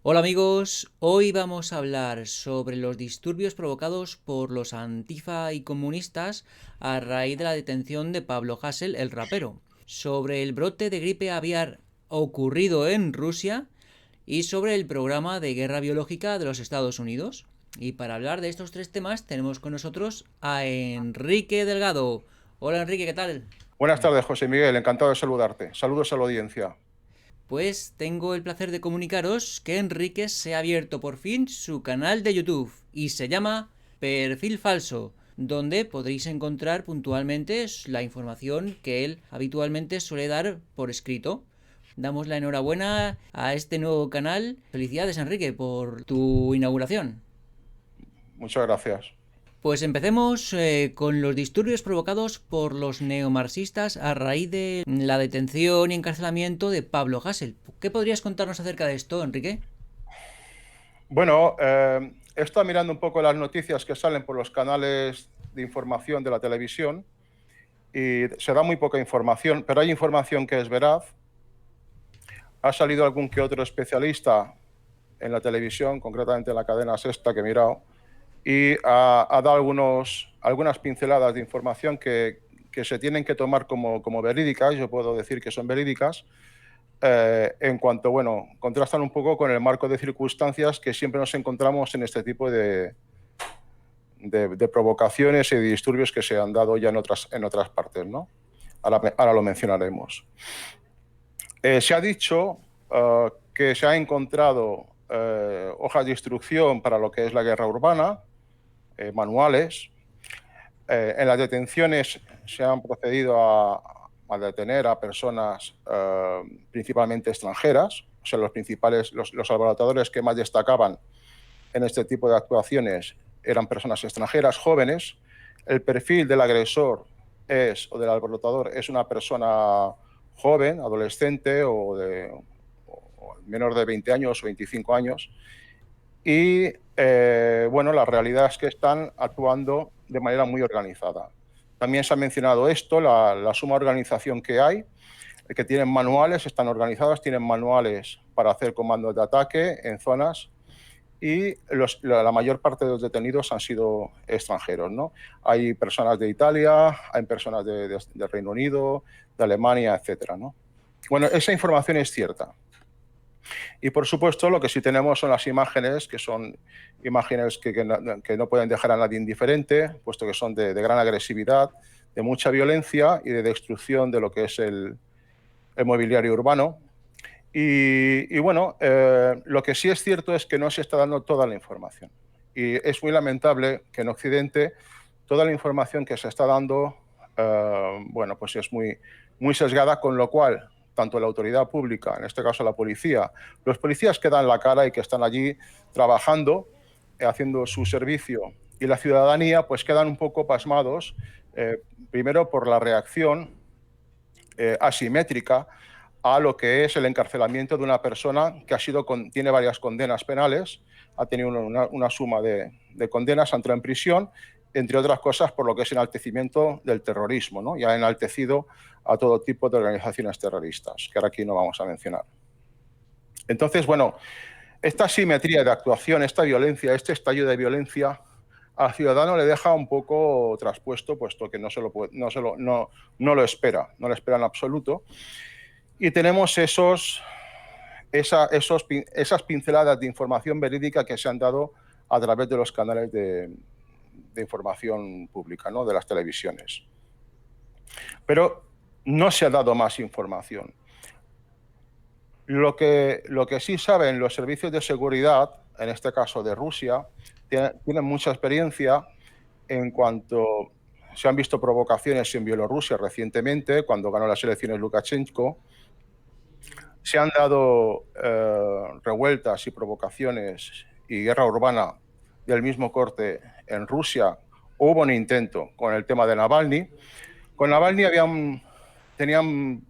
Hola amigos, hoy vamos a hablar sobre los disturbios provocados por los antifa y comunistas a raíz de la detención de Pablo Hasél, el rapero, sobre el brote de gripe aviar ocurrido en Rusia y sobre el programa de guerra biológica de los Estados Unidos. Y para hablar de estos tres temas tenemos con nosotros a Enrique Delgado. Hola Enrique, ¿qué tal? Buenas tardes, José Miguel. Encantado de saludarte. Saludos a la audiencia. Pues tengo el placer de comunicaros que Enrique se ha abierto por fin su canal de YouTube y se llama Perfil Falso, donde podréis encontrar puntualmente la información que él habitualmente suele dar por escrito. Damos la enhorabuena a este nuevo canal. Felicidades Enrique por tu inauguración. Muchas gracias. Pues empecemos con los disturbios provocados por los neomarxistas a raíz de la detención y encarcelamiento de Pablo Hasél. ¿Qué podrías contarnos acerca de esto, Enrique? Bueno, he estado mirando un poco las noticias que salen por los canales de información de la televisión y se da muy poca información, pero hay información que es veraz. Ha salido algún que otro especialista en la televisión, concretamente en la cadena Sexta que he mirado, y ha dado algunas pinceladas de información que se tienen que tomar como verídicas. Yo puedo decir que son verídicas. En cuanto, bueno, contrastan un poco con el marco de circunstancias que siempre nos encontramos en este tipo de provocaciones y de disturbios que se han dado ya en otras partes, ¿no? Ahora lo mencionaremos. Se ha dicho que se ha encontrado hojas de instrucción para lo que es la guerra urbana, manuales. En las detenciones se han procedido a detener a personas principalmente extranjeras. O sea, los laboratorios que más destacaban en este tipo de actuaciones eran personas extranjeras, jóvenes. El perfil del agresor o del alborotador es una persona joven, adolescente o menor de 20 años o 25 años. Y bueno, la realidad es que están actuando de manera muy organizada. También se ha mencionado esto, la suma organización que hay, que tienen manuales, están organizadas, tienen manuales para hacer comandos de ataque en zonas y la mayor parte de los detenidos han sido extranjeros, ¿no? Hay personas de Italia, hay personas de Reino Unido, de Alemania, etcétera, ¿no? Bueno, esa información es cierta. Y por supuesto, lo que sí tenemos son las imágenes, que son imágenes que no pueden dejar a nadie indiferente, puesto que son de gran agresividad, de mucha violencia y de destrucción de lo que es el mobiliario urbano. Y bueno, lo que sí es cierto es que no se está dando toda la información. Y es muy lamentable que en Occidente toda la información que se está dando, bueno, pues es muy sesgada, con lo cual tanto la autoridad pública, en este caso la policía, los policías que dan la cara y que están allí trabajando, haciendo su servicio, y la ciudadanía, pues quedan un poco pasmados, primero por la reacción asimétrica a lo que es el encarcelamiento de una persona que tiene varias condenas penales, ha tenido una suma de condenas, ha entrado en prisión, entre otras cosas por lo que es enaltecimiento del terrorismo, ¿no? Y ha enaltecido a todo tipo de organizaciones terroristas, que ahora aquí no vamos a mencionar. Entonces, bueno, esta asimetría de actuación, esta violencia, este estallido de violencia, al ciudadano le deja un poco traspuesto, puesto que no lo espera, no lo espera en absoluto. Y tenemos esas pinceladas de información verídica que se han dado a través de los canales de información pública, ¿no? De las televisiones. Pero no se ha dado más información. Lo que sí saben los servicios de seguridad, en este caso de Rusia, tienen mucha experiencia en cuanto se han visto provocaciones en Bielorrusia recientemente, cuando ganó las elecciones Lukashenko. Se han dado revueltas y provocaciones y guerra urbana del mismo corte en Rusia. Hubo un intento con el tema de Navalny. Con Navalny tenían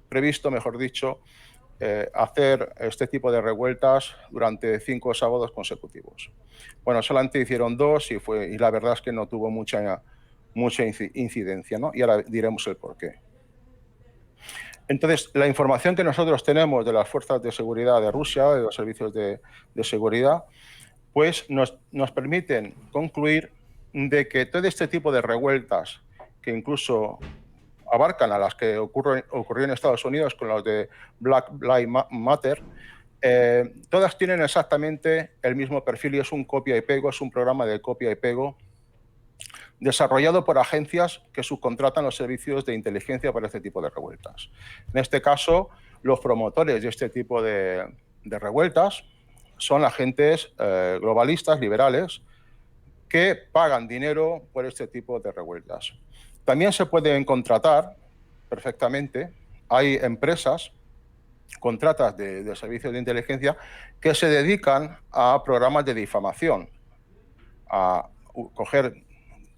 previsto, mejor dicho, hacer este tipo de revueltas durante 5 sábados consecutivos. Bueno, solamente hicieron 2 y la verdad es que no tuvo mucha incidencia, ¿no? Y ahora diremos el porqué. Entonces, la información que nosotros tenemos de las fuerzas de seguridad de Rusia, de los servicios de seguridad, pues nos permiten concluir de que todo este tipo de revueltas, que incluso abarcan a las que ocurrió en Estados Unidos con los de Black Lives Matter, todas tienen exactamente el mismo perfil y es un copia y pego, es un programa de copia y pego desarrollado por agencias que subcontratan los servicios de inteligencia para este tipo de revueltas. En este caso, los promotores de este tipo de revueltas son agentes globalistas, liberales, que pagan dinero por este tipo de revueltas. También se pueden contratar perfectamente, hay empresas, contratas de servicios de inteligencia, que se dedican a programas de difamación, a coger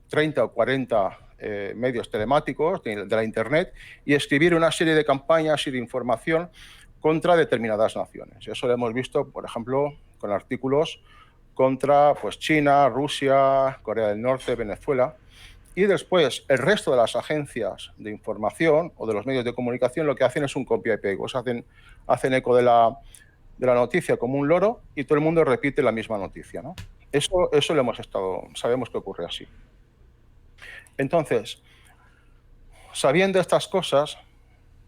30 o 40 medios telemáticos de la Internet y escribir una serie de campañas y de información contra determinadas naciones. Eso lo hemos visto, por ejemplo, con artículos contra pues, China, Rusia, Corea del Norte, Venezuela. Y después el resto de las agencias de información o de los medios de comunicación lo que hacen es un copia y pego. Hacen eco de la noticia como un loro y todo el mundo repite la misma noticia, ¿no? Eso lo sabemos que ocurre así. Entonces, sabiendo estas cosas,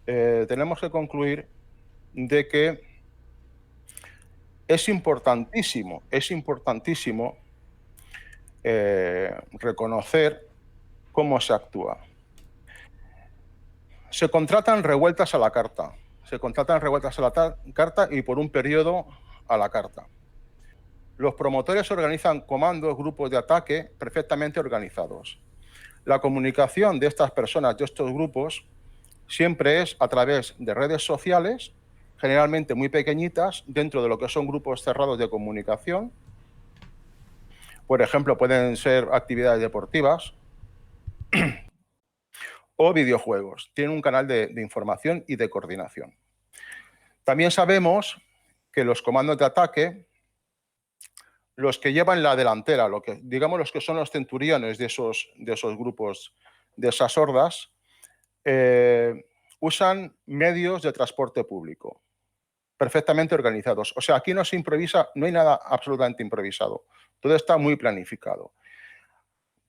tenemos que concluir de que es importantísimo reconocer cómo se actúa. Se contratan revueltas a la carta. Y por un periodo a la carta. Los promotores organizan comandos, grupos de ataque perfectamente organizados. La comunicación de estas personas, de estos grupos, siempre es a través de redes sociales, generalmente muy pequeñitas, dentro de lo que son grupos cerrados de comunicación. Por ejemplo, pueden ser actividades deportivas o videojuegos. Tienen un canal de información y de coordinación. También sabemos que los comandos de ataque, los que llevan la delantera, digamos los que son los centuriones de esos grupos, de esas hordas, usan medios de transporte público perfectamente organizados. O sea, aquí no se improvisa, no hay nada absolutamente improvisado. Todo está muy planificado.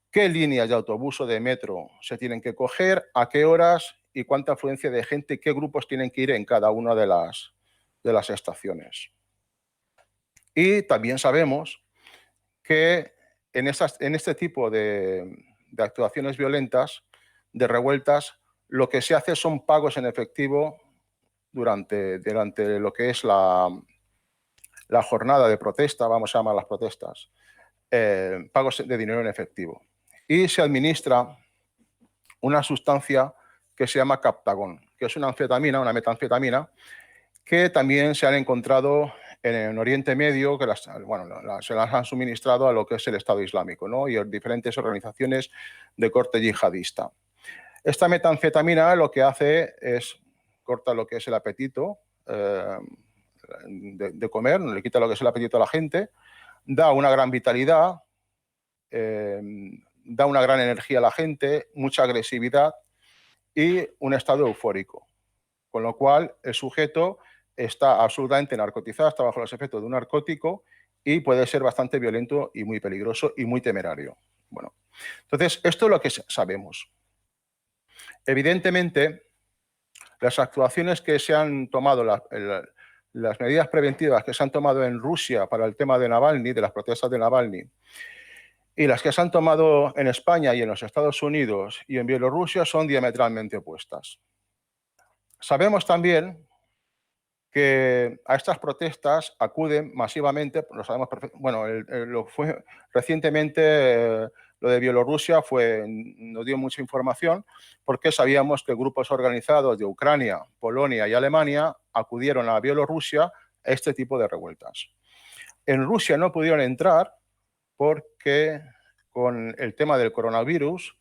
¿Qué líneas de autobús o de metro se tienen que coger? ¿A qué horas? ¿Y cuánta afluencia de gente? ¿Qué grupos tienen que ir en cada una de las estaciones? Y también sabemos que en este tipo de actuaciones violentas, de revueltas, lo que se hace son pagos en efectivo durante lo que es la jornada de protesta, vamos a llamar las protestas, pagos de dinero en efectivo. Y se administra una sustancia que se llama Captagon, que es una metanfetamina, que también se han encontrado en Oriente Medio, que se las han suministrado a lo que es el Estado Islámico, ¿no? Y diferentes organizaciones de corte yihadista. Esta metanfetamina lo que hace es corta lo que es el apetito de comer, le quita lo que es el apetito a la gente, da una gran vitalidad, da una gran energía a la gente, mucha agresividad y un estado eufórico. Con lo cual, el sujeto está absolutamente narcotizado, está bajo los efectos de un narcótico y puede ser bastante violento y muy peligroso y muy temerario. Bueno, entonces, esto es lo que sabemos. Evidentemente, las actuaciones que se han tomado, las medidas preventivas que se han tomado en Rusia para el tema de Navalny, de las protestas de Navalny, y las que se han tomado en España y en los Estados Unidos y en Bielorrusia son diametralmente opuestas. Sabemos también que a estas protestas acuden masivamente, lo sabemos recientemente lo de Bielorrusia nos dio mucha información porque sabíamos que grupos organizados de Ucrania, Polonia y Alemania acudieron a Bielorrusia a este tipo de revueltas. En Rusia no pudieron entrar porque con el tema del coronavirus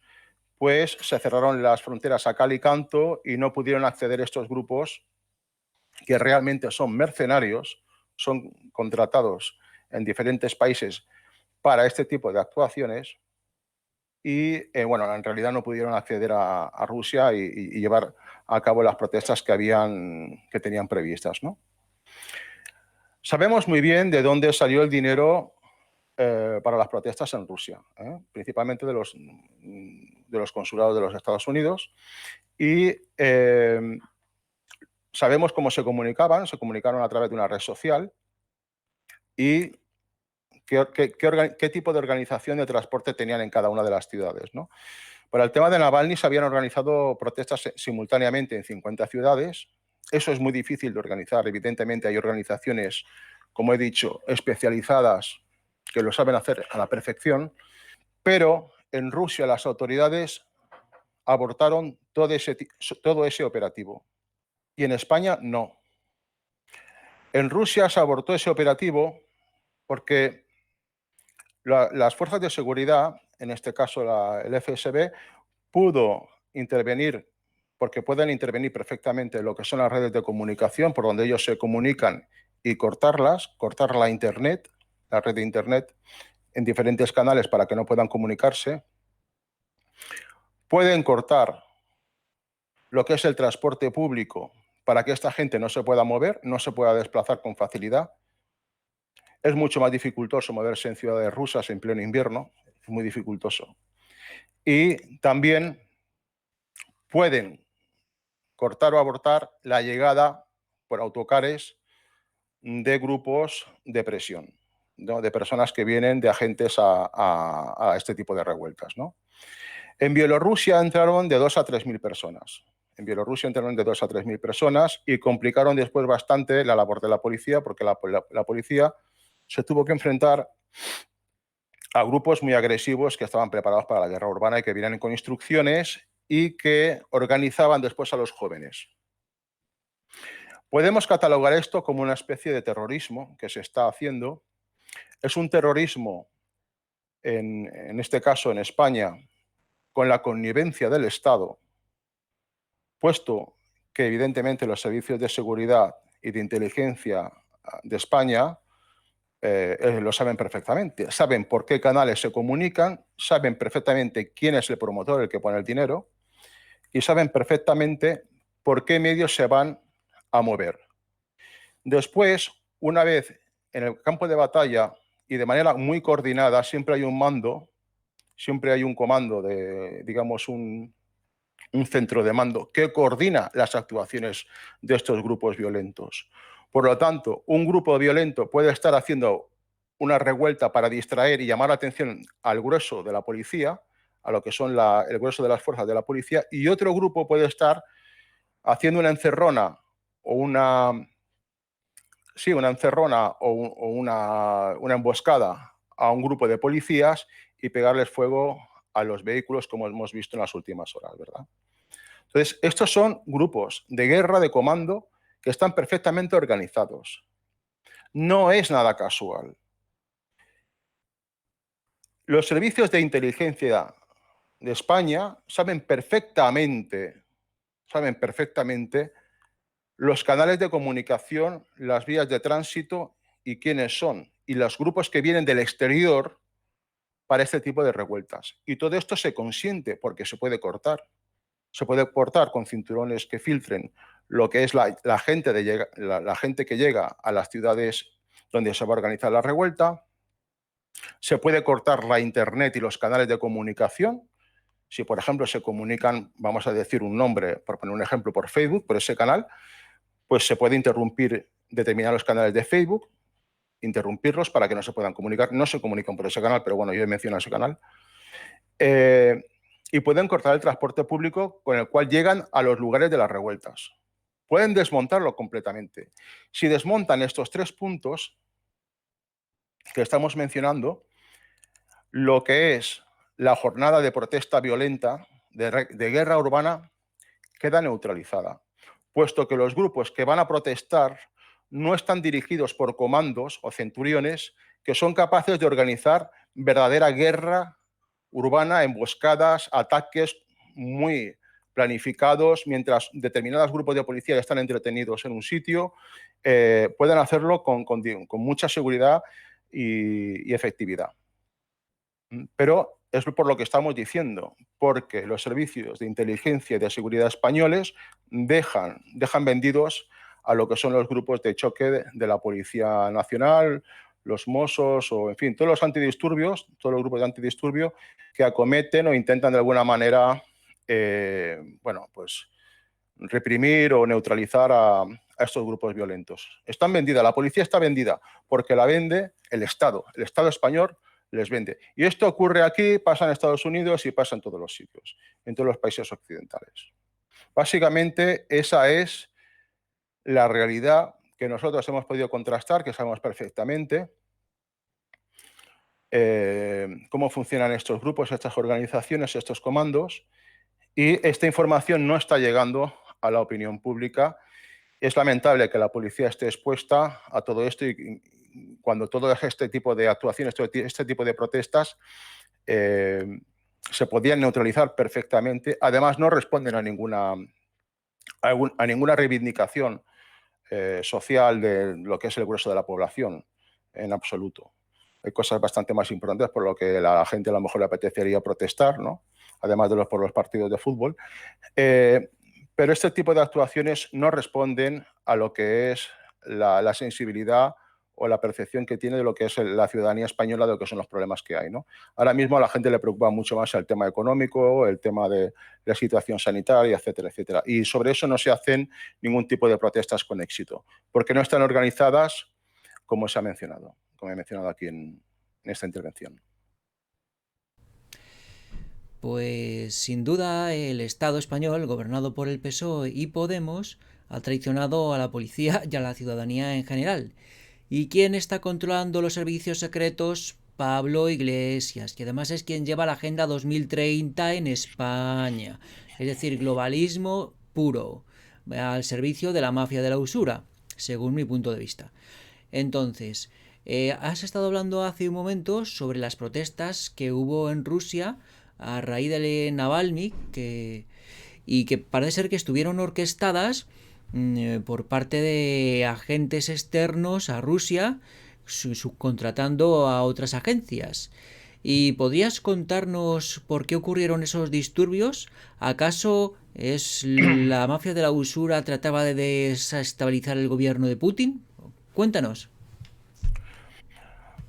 pues se cerraron las fronteras a cal y canto y no pudieron acceder estos grupos que realmente son mercenarios, son contratados en diferentes países para este tipo de actuaciones y, en realidad no pudieron acceder a Rusia y llevar a cabo las protestas que tenían previstas, ¿no? Sabemos muy bien de dónde salió el dinero para las protestas en Rusia, principalmente de los consulados de los Estados Unidos, y sabemos cómo se comunicaron a través de una red social y qué tipo de organización de transporte tenían en cada una de las ciudades, ¿no? Para el tema de Navalny se habían organizado protestas simultáneamente en 50 ciudades. Eso es muy difícil de organizar. Evidentemente hay organizaciones, como he dicho, especializadas que lo saben hacer a la perfección, pero en Rusia las autoridades abortaron todo ese operativo y en España no. En Rusia se abortó ese operativo porque las fuerzas de seguridad, en este caso el FSB, pudo intervenir, porque pueden intervenir perfectamente lo que son las redes de comunicación por donde ellos se comunican y cortarlas, cortar la Internet, la red de Internet en diferentes canales para que no puedan comunicarse. Pueden cortar lo que es el transporte público para que esta gente no se pueda mover, no se pueda desplazar con facilidad. Es mucho más dificultoso moverse en ciudades rusas en pleno invierno, es muy dificultoso. Y también pueden cortar o abortar la llegada por autocares de grupos de presión, ¿no? De personas que vienen de agentes a este tipo de revueltas, ¿no? En Bielorrusia entraron de 2 a 3.000 personas. En Bielorrusia entraron de 2 a 3.000 personas y complicaron después bastante la labor de la policía, porque la policía se tuvo que enfrentar a grupos muy agresivos que estaban preparados para la guerra urbana y que vienen con instrucciones y que organizaban después a los jóvenes. Podemos catalogar esto como una especie de terrorismo que se está haciendo. Es un terrorismo, en este caso en España, con la connivencia del Estado, puesto que evidentemente los servicios de seguridad y de inteligencia de España lo saben perfectamente. Saben por qué canales se comunican, saben perfectamente quién es el promotor, el que pone el dinero, y saben perfectamente por qué medios se van a mover. Después, una vez en el campo de batalla y de manera muy coordinada, siempre hay un mando, siempre hay un comando de, digamos, un centro de mando que coordina las actuaciones de estos grupos violentos. Por lo tanto, un grupo violento puede estar haciendo una revuelta para distraer y llamar la atención al grueso de la policía, a lo que son el grueso de las fuerzas de la policía, y otro grupo puede estar haciendo una encerrona o una encerrona o una emboscada a un grupo de policías y pegarles fuego a los vehículos, como hemos visto en las últimas horas, ¿verdad? Entonces, estos son grupos de guerra, de comando, que están perfectamente organizados. No es nada casual. Los servicios de inteligencia de España saben perfectamente los canales de comunicación, las vías de tránsito y quiénes son, y los grupos que vienen del exterior para este tipo de revueltas. Y todo esto se consiente porque se puede cortar. Se puede cortar con cinturones que filtren lo que es la gente que llega a las ciudades donde se va a organizar la revuelta. Se puede cortar la Internet y los canales de comunicación. Si, por ejemplo, se comunican, vamos a decir un nombre, por poner un ejemplo, por Facebook, por ese canal, pues se puede interrumpir determinados canales de Facebook, interrumpirlos para que no se puedan comunicar. No se comunican por ese canal, pero bueno, yo he mencionado ese canal. Y pueden cortar el transporte público con el cual llegan a los lugares de las revueltas. Pueden desmontarlo completamente. Si desmontan estos 3 puntos que estamos mencionando, lo que es la jornada de protesta violenta, de guerra urbana, queda neutralizada, puesto que los grupos que van a protestar no están dirigidos por comandos o centuriones que son capaces de organizar verdadera guerra urbana, emboscadas, ataques muy planificados, mientras determinados grupos de policía están entretenidos en un sitio, pueden hacerlo con mucha seguridad y efectividad. Pero es por lo que estamos diciendo, porque los servicios de inteligencia y de seguridad españoles dejan vendidos a lo que son los grupos de choque de la Policía Nacional, los Mossos o, en fin, todos los antidisturbios, todos los grupos de antidisturbios que acometen o intentan de alguna manera, bueno, pues reprimir o neutralizar a estos grupos violentos. Están vendidas, la policía está vendida porque la vende el Estado español les vende. Y esto ocurre aquí, pasa en Estados Unidos y pasa en todos los sitios, en todos los países occidentales. Básicamente, esa es la realidad que nosotros hemos podido contrastar, que sabemos perfectamente cómo funcionan estos grupos, estas organizaciones, estos comandos, y esta información no está llegando a la opinión pública. Es lamentable que la policía esté expuesta a todo esto y cuando todo este tipo de actuaciones, este tipo de protestas se podían neutralizar perfectamente. Además, no responden a ninguna reivindicación social de lo que es el grueso de la población, en absoluto. Hay cosas bastante más importantes por lo que a la gente a lo mejor le apetecería protestar, ¿no? Además de por los partidos de fútbol. Pero este tipo de actuaciones no responden a lo que es la sensibilidad o la percepción que tiene de lo que es la ciudadanía española, de lo que son los problemas que hay, ¿no? Ahora mismo a la gente le preocupa mucho más el tema económico, el tema de la situación sanitaria, etcétera, etcétera. Y sobre eso no se hacen ningún tipo de protestas con éxito, porque no están organizadas como se ha mencionado, como he mencionado aquí en esta intervención. Pues sin duda el Estado español, gobernado por el PSOE y Podemos, ha traicionado a la policía y a la ciudadanía en general. ¿Y quién está controlando los servicios secretos? Pablo Iglesias, que además es quien lleva la Agenda 2030 en España. Es decir, globalismo puro, al servicio de la mafia de la usura, según mi punto de vista. Entonces, has estado hablando hace un momento sobre las protestas que hubo en Rusia a raíz de Navalny, y que parece ser que estuvieron orquestadas por parte de agentes externos a Rusia, subcontratando a otras agencias. ¿Y podrías contarnos por qué ocurrieron esos disturbios? ¿Acaso es la mafia de la usura trataba de desestabilizar el gobierno de Putin? Cuéntanos.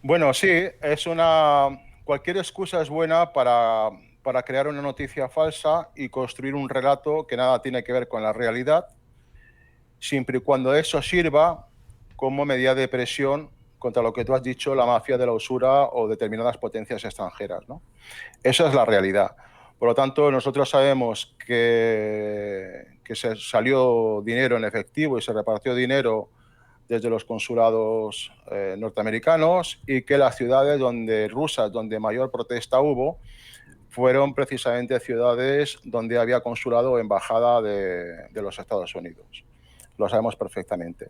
Bueno, sí, cualquier excusa es buena para crear una noticia falsa y construir un relato que nada tiene que ver con la realidad, siempre y cuando eso sirva como medida de presión contra lo que tú has dicho, la mafia de la usura o determinadas potencias extranjeras, ¿no? Esa es la realidad. Por lo tanto, nosotros sabemos que se salió dinero en efectivo y se repartió dinero desde los consulados norteamericanos y que las ciudades rusas donde mayor protesta hubo fueron precisamente ciudades donde había consulado o embajada de los Estados Unidos. Lo sabemos perfectamente.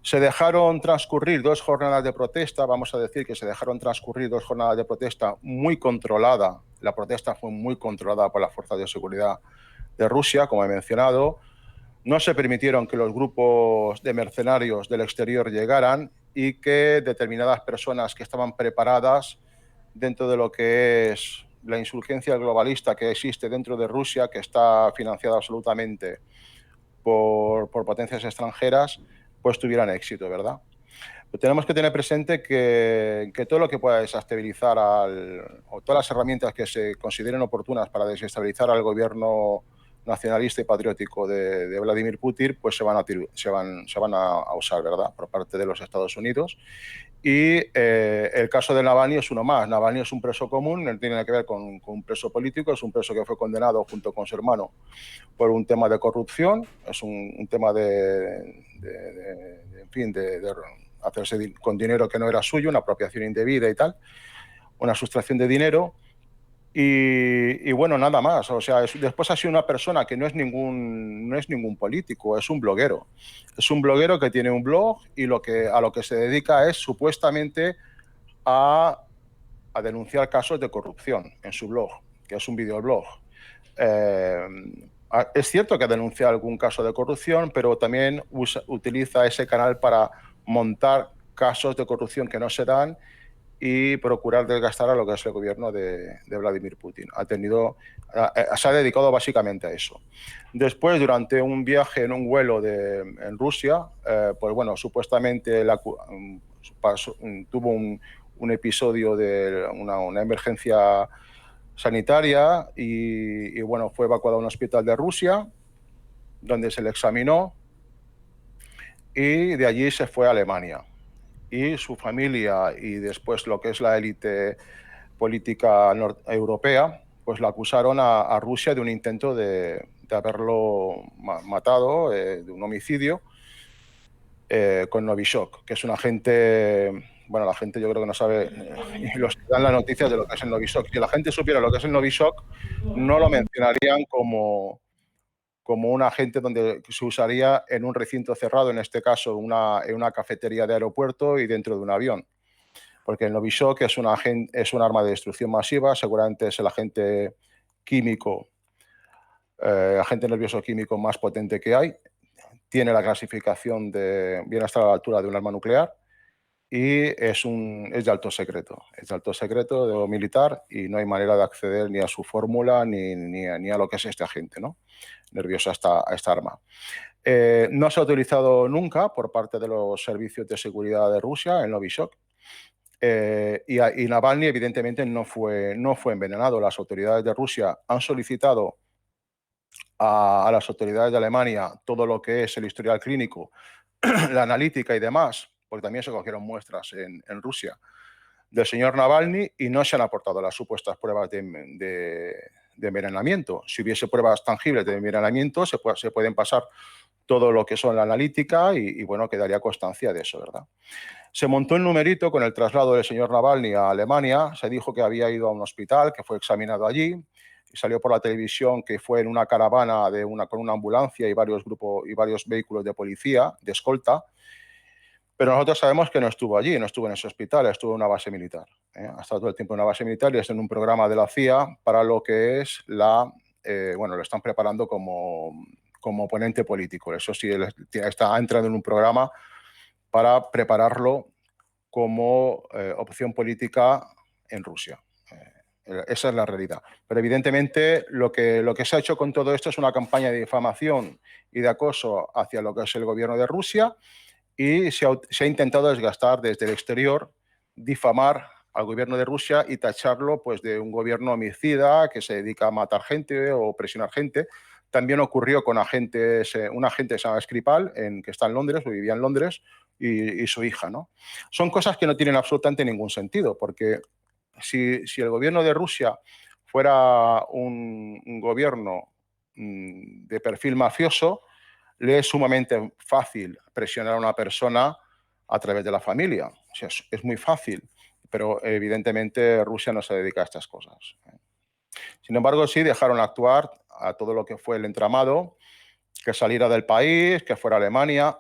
Se dejaron transcurrir 2 jornadas de protesta, vamos a decir que se dejaron transcurrir 2 jornadas de protesta muy controlada. La protesta fue muy controlada por las fuerzas de seguridad de Rusia, como he mencionado. No se permitieron que los grupos de mercenarios del exterior llegaran y que determinadas personas que estaban preparadas dentro de lo que es la insurgencia globalista que existe dentro de Rusia, que está financiada absolutamente por potencias extranjeras, pues tuvieran éxito, ¿verdad? Pero tenemos que tener presente que todo lo que pueda desestabilizar o todas las herramientas que se consideren oportunas para desestabilizar al gobierno nacionalista y patriótico de Vladimir Putin, pues se van a usar, ¿verdad?, por parte de los Estados Unidos. Y el caso de Navalny es uno más. Navalny es un preso común, no tiene nada que ver con un preso político, es un preso que fue condenado junto con su hermano por un tema de corrupción, es un tema de hacerse con dinero que no era suyo, una apropiación indebida y tal, una sustracción de dinero. Y bueno, nada más. O sea, después ha sido una persona que no es ningún político, es un bloguero. Es un bloguero que tiene un blog y a lo que se dedica es supuestamente a denunciar casos de corrupción en su blog, que es un videoblog. Es cierto que ha denunciado algún caso de corrupción, pero también utiliza ese canal para montar casos de corrupción que no se dan y procurar desgastar a lo que es el gobierno de Vladimir Putin. Se ha dedicado básicamente a eso. Después, durante un viaje en un vuelo en Rusia, pues bueno, supuestamente tuvo un episodio de una emergencia sanitaria y bueno, fue evacuado a un hospital de Rusia, donde se le examinó y de allí se fue a Alemania. Y su familia y después lo que es la élite política europea, pues la acusaron a Rusia de un intento de haberlo matado, de un homicidio, con Novichok, que es un agente, bueno, la gente yo creo que no sabe, y los que dan las noticias de lo que es el Novichok. Si la gente supiera lo que es el Novichok, no lo mencionarían como un agente donde se usaría en un recinto cerrado, en este caso en una cafetería de aeropuerto y dentro de un avión. Porque el Novichok es un arma de destrucción masiva, seguramente es el agente químico, agente nervioso químico más potente que hay. Tiene la clasificación viene hasta la altura de un arma nuclear y es de alto secreto. Es de alto secreto, de militar, y no hay manera de acceder ni a su fórmula ni a lo que es este agente, ¿no? Nervioso a esta arma. No se ha utilizado nunca por parte de los servicios de seguridad de Rusia, el Novichok. Y Navalny, evidentemente, no fue envenenado. Las autoridades de Rusia han solicitado a las autoridades de Alemania todo lo que es el historial clínico, la analítica y demás, porque también se cogieron muestras en Rusia del señor Navalny y no se han aportado las supuestas pruebas de envenenamiento. Si hubiese pruebas tangibles de envenenamiento, se pueden pasar todo lo que son la analítica y bueno, quedaría constancia de eso, ¿verdad? Se montó el numerito con el traslado del señor Navalny a Alemania. Se dijo que había ido a un hospital, que fue examinado allí, y salió por la televisión que fue en una caravana con una ambulancia y varios vehículos de policía, de escolta. Pero nosotros sabemos que no estuvo allí, no estuvo en ese hospital, estuvo en una base militar. Ha estado todo el tiempo en una base militar y está en un programa de la CIA para lo que es bueno, lo están preparando como oponente político. Eso sí, ha entrado en un programa para prepararlo como opción política en Rusia. Esa es la realidad. Pero evidentemente lo que se ha hecho con todo esto es una campaña de difamación y de acoso hacia lo que es el gobierno de Rusia, y se ha intentado desgastar desde el exterior, difamar al gobierno de Rusia y tacharlo pues, de un gobierno homicida que se dedica a matar gente o presionar gente. También ocurrió con un agente que se llama Skripal, que está en Londres, o vivía en Londres, y su hija, ¿no? Son cosas que no tienen absolutamente ningún sentido, porque si el gobierno de Rusia fuera un gobierno de perfil mafioso, le es sumamente fácil presionar a una persona a través de la familia. O sea, es muy fácil, pero evidentemente Rusia no se dedica a estas cosas. Sin embargo, sí dejaron actuar a todo lo que fue el entramado, que saliera del país, que fuera Alemania.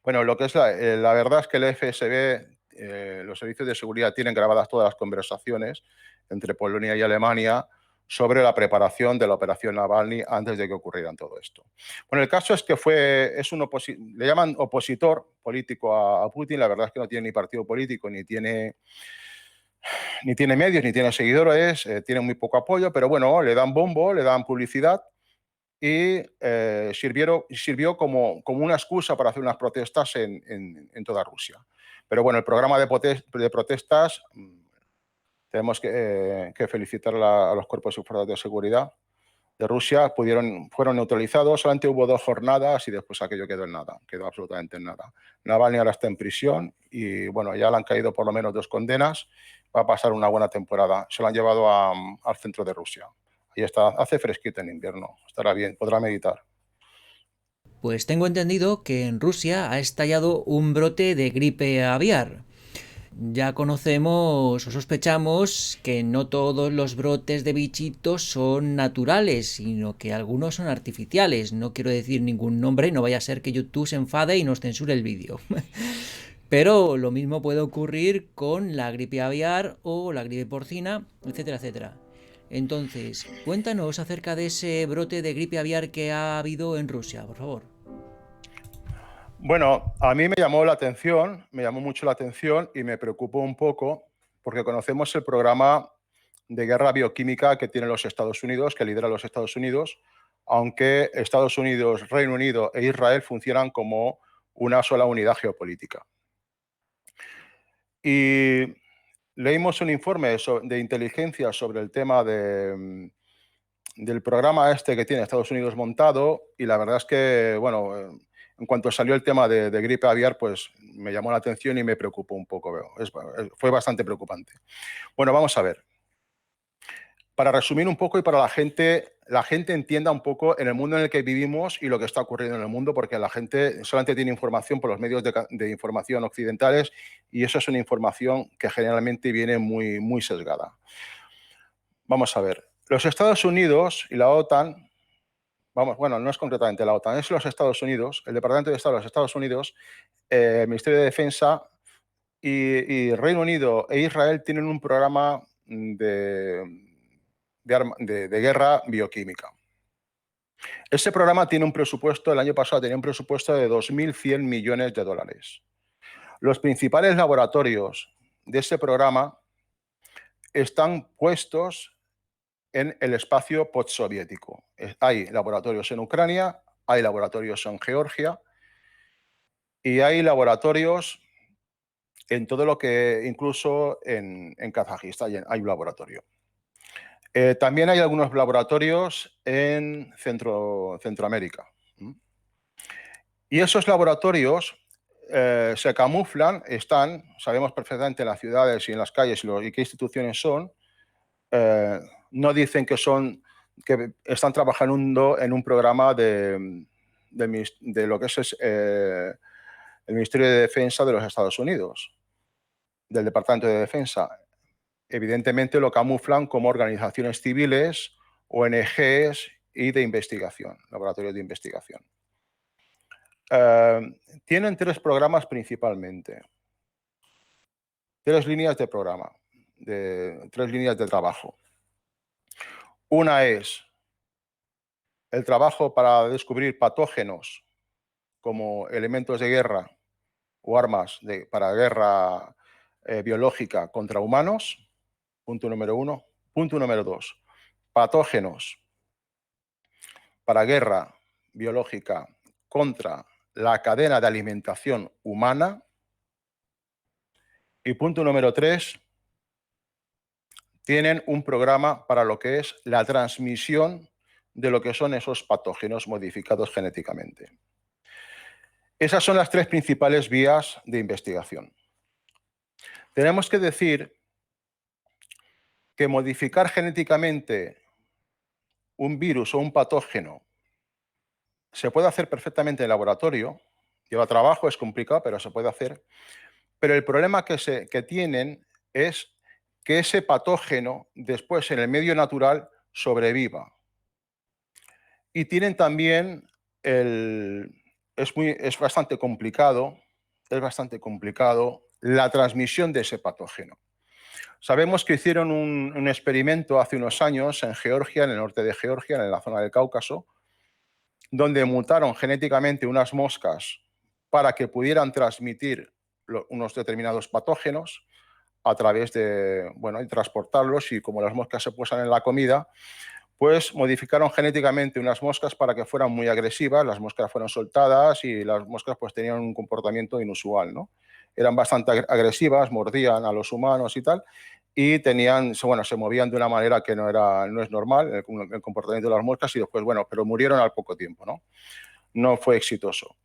Bueno, lo que es la verdad es que el FSB, los servicios de seguridad, tienen grabadas todas las conversaciones entre Polonia y Alemania sobre la preparación de la operación Navalny antes de que ocurriera todo esto. Bueno, el caso es que le llaman opositor político a Putin. La verdad es que no tiene ni partido político, ni tiene medios, ni tiene seguidores, tiene muy poco apoyo, pero bueno, le dan bombo, le dan publicidad y sirvió como una excusa para hacer unas protestas en toda Rusia. Pero bueno, el programa de protestas, tenemos que felicitar a los cuerpos y fuerzas de seguridad de Rusia, fueron neutralizados. Solamente hubo 2 jornadas y después aquello quedó en nada, quedó absolutamente en nada. Navalny ahora está en prisión y bueno, ya le han caído por lo menos 2 condenas. Va a pasar una buena temporada. Se lo han llevado al centro de Rusia. Ahí está, hace fresquito en invierno, estará bien, podrá meditar. Pues tengo entendido que en Rusia ha estallado un brote de gripe aviar. Ya conocemos o sospechamos que no todos los brotes de bichitos son naturales, sino que algunos son artificiales. No quiero decir ningún nombre, no vaya a ser que YouTube se enfade y nos censure el vídeo. Pero lo mismo puede ocurrir con la gripe aviar o la gripe porcina, etcétera, etcétera. Entonces, cuéntanos acerca de ese brote de gripe aviar que ha habido en Rusia, por favor. Bueno, a mí me llamó la atención, me llamó mucho la atención y me preocupó un poco porque conocemos el programa de guerra bioquímica que tienen los Estados Unidos, que lidera los Estados Unidos, aunque Estados Unidos, Reino Unido e Israel funcionan como una sola unidad geopolítica. Y leímos un informe de inteligencia sobre el tema del programa este que tiene Estados Unidos montado y la verdad es que, bueno, en cuanto salió el tema de gripe aviar, pues me llamó la atención y me preocupó un poco. Fue bastante preocupante. Bueno, vamos a ver. Para resumir un poco y para la gente entienda un poco en el mundo en el que vivimos y lo que está ocurriendo en el mundo, porque la gente solamente tiene información por los medios de información occidentales y eso es una información que generalmente viene muy, muy sesgada. Vamos a ver. Los Estados Unidos y la OTAN, bueno, no es concretamente la OTAN, es los Estados Unidos, el Departamento de Estado de los Estados Unidos, el Ministerio de Defensa y Reino Unido e Israel tienen un programa de guerra bioquímica. Ese programa tiene un presupuesto, el año pasado tenía un presupuesto de 2.100 millones de dólares. Los principales laboratorios de ese programa están puestos en el espacio postsoviético. Hay laboratorios en Ucrania, hay laboratorios en Georgia y hay laboratorios en todo lo que, incluso en Kazajistán hay un laboratorio. También hay algunos laboratorios en Centroamérica. Y esos laboratorios se camuflan, sabemos perfectamente en las ciudades y en las calles y qué instituciones son. No dicen que están trabajando en un programa de lo que es el Ministerio de Defensa de los Estados Unidos, del Departamento de Defensa. Evidentemente lo camuflan como organizaciones civiles, ONGs y de investigación, laboratorios de investigación. Tienen 3 programas principalmente, 3 líneas de programa, 3 líneas de trabajo. Una es el trabajo para descubrir patógenos como elementos de guerra o armas para guerra biológica contra humanos, punto número 1. Punto número 2, patógenos para guerra biológica contra la cadena de alimentación humana. Y punto número 3, tienen un programa para lo que es la transmisión de lo que son esos patógenos modificados genéticamente. Esas son las 3 principales vías de investigación. Tenemos que decir que modificar genéticamente un virus o un patógeno se puede hacer perfectamente en laboratorio, lleva trabajo, es complicado, pero se puede hacer. Pero el problema que tienen es que ese patógeno después en el medio natural sobreviva. Y tienen también es bastante complicado la transmisión de ese patógeno. Sabemos que hicieron un experimento hace unos años en Georgia, en el norte de Georgia, en la zona del Cáucaso, donde mutaron genéticamente unas moscas para que pudieran transmitir unos determinados patógenos a través de, y transportarlos, y como las moscas se posan en la comida, pues modificaron genéticamente unas moscas para que fueran muy agresivas, las moscas fueron soltadas y las moscas pues tenían un comportamiento inusual, ¿no? Eran bastante agresivas, mordían a los humanos y tal, y se movían de una manera que no es normal, el comportamiento de las moscas, y después, pero murieron al poco tiempo, ¿no? No fue exitoso.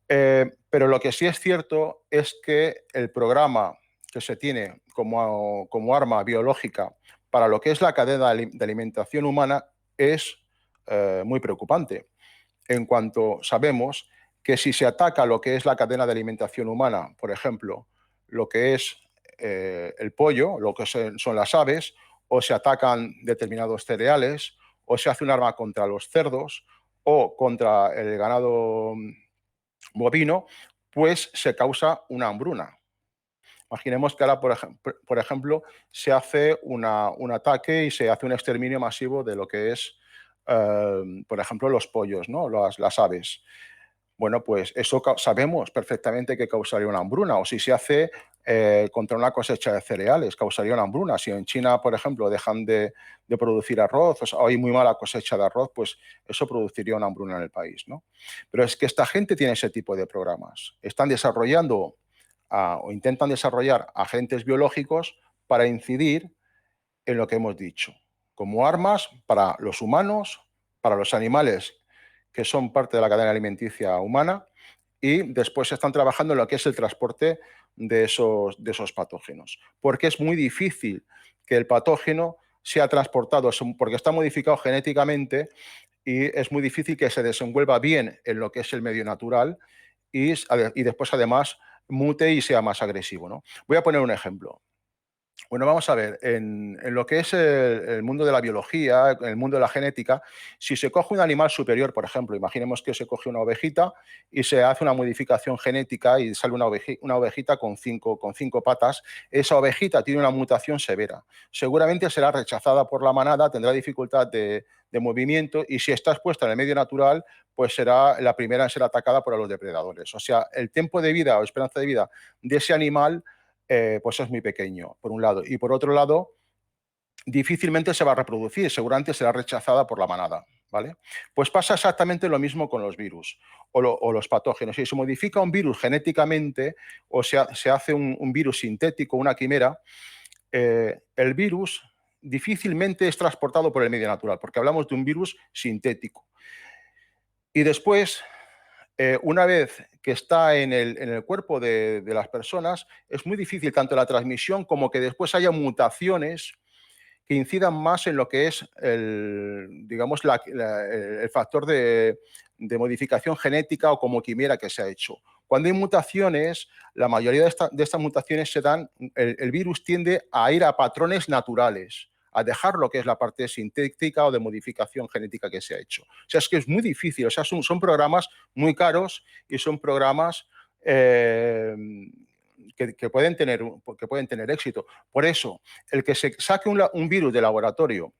Pero lo que sí es cierto es que el programa que se tiene como arma biológica para lo que es la cadena de alimentación humana es muy preocupante, en cuanto sabemos que si se ataca lo que es la cadena de alimentación humana, por ejemplo, lo que es el pollo, lo que son las aves, o se atacan determinados cereales, o se hace un arma contra los cerdos o contra el ganado bovino, pues se causa una hambruna. Imaginemos que ahora, por ejemplo, se hace un ataque y se hace un exterminio masivo de lo que es, por ejemplo, los pollos, ¿no? Las aves. Bueno, pues eso sabemos perfectamente que causaría una hambruna, o si se hace contra una cosecha de cereales, causaría una hambruna. Si en China, por ejemplo, dejan de producir arroz, o sea, hay muy mala cosecha de arroz, pues eso produciría una hambruna en el país, ¿no? Pero es que esta gente tiene ese tipo de programas. Están desarrollando o intentan desarrollar agentes biológicos para incidir en lo que hemos dicho, como armas para los humanos, para los animales que son parte de la cadena alimenticia humana, y después están trabajando en lo que es el transporte de esos patógenos. Porque es muy difícil que el patógeno sea transportado, porque está modificado genéticamente y es muy difícil que se desenvuelva bien en lo que es el medio natural y después además mute y sea más agresivo, ¿no? Voy a poner un ejemplo. Bueno, vamos a ver, en lo que es el mundo de la biología, en el mundo de la genética, si se coge un animal superior, por ejemplo, imaginemos que se coge una ovejita y se hace una modificación genética y sale una ovejita con cinco patas, esa ovejita tiene una mutación severa. Seguramente será rechazada por la manada, tendrá dificultad de movimiento y si está expuesta en el medio natural, pues será la primera en ser atacada por los depredadores. O sea, el tiempo de vida o esperanza de vida de ese animal pues es muy pequeño, por un lado. Y por otro lado, difícilmente se va a reproducir, seguramente será rechazada por la manada, ¿vale? Pues pasa exactamente lo mismo con los virus o los patógenos. Si se modifica un virus genéticamente o se hace un virus sintético, una quimera, el virus difícilmente es transportado por el medio natural, porque hablamos de un virus sintético. Y después, una vez que está en el cuerpo de las personas, es muy difícil tanto la transmisión como que después haya mutaciones que incidan más en lo que es digamos, el factor de modificación genética o como quimera que se ha hecho. Cuando hay mutaciones, la mayoría de estas mutaciones se dan, el virus tiende a ir a patrones naturales, a dejar lo que es la parte sintética o de modificación genética que se ha hecho. O sea, es que es muy difícil, o sea, son programas muy caros y son programas que pueden tener éxito. Por eso, el que se saque un virus de laboratorio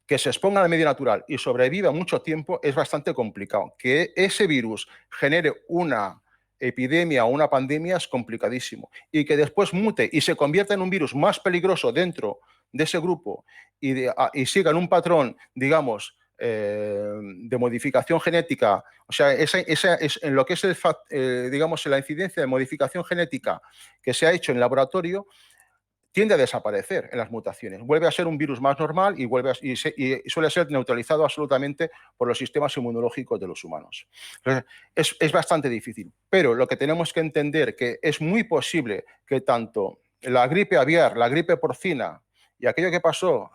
que se exponga al medio natural y sobreviva mucho tiempo es bastante complicado. Que ese virus genere una epidemia o una pandemia es complicadísimo. Y que después mute y se convierta en un virus más peligroso dentro de ese grupo y siga en un patrón, digamos, de modificación genética, o sea, en lo que es digamos, la incidencia de modificación genética que se ha hecho en laboratorio, tiende a desaparecer en las mutaciones. Vuelve a ser un virus más normal y suele ser neutralizado absolutamente por los sistemas inmunológicos de los humanos. Es bastante difícil, pero lo que tenemos que entender que es muy posible que tanto la gripe aviar, la gripe porcina y aquello que pasó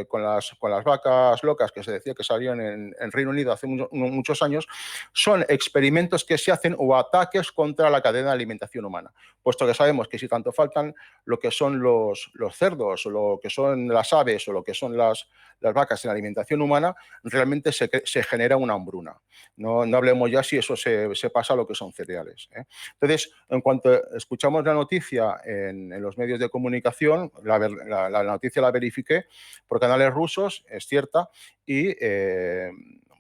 con las vacas locas que se decía que salieron en Reino Unido hace muchos años, son experimentos que se hacen o ataques contra la cadena de alimentación humana, puesto que sabemos que si tanto faltan lo que son los cerdos o lo que son las aves o lo que son las vacas en la alimentación humana, realmente se genera una hambruna. No hablemos ya si eso se pasa a lo que son cereales. Entonces, en cuanto escuchamos la noticia en los medios de comunicación, la noticia la verifiqué por canales rusos, es cierta, y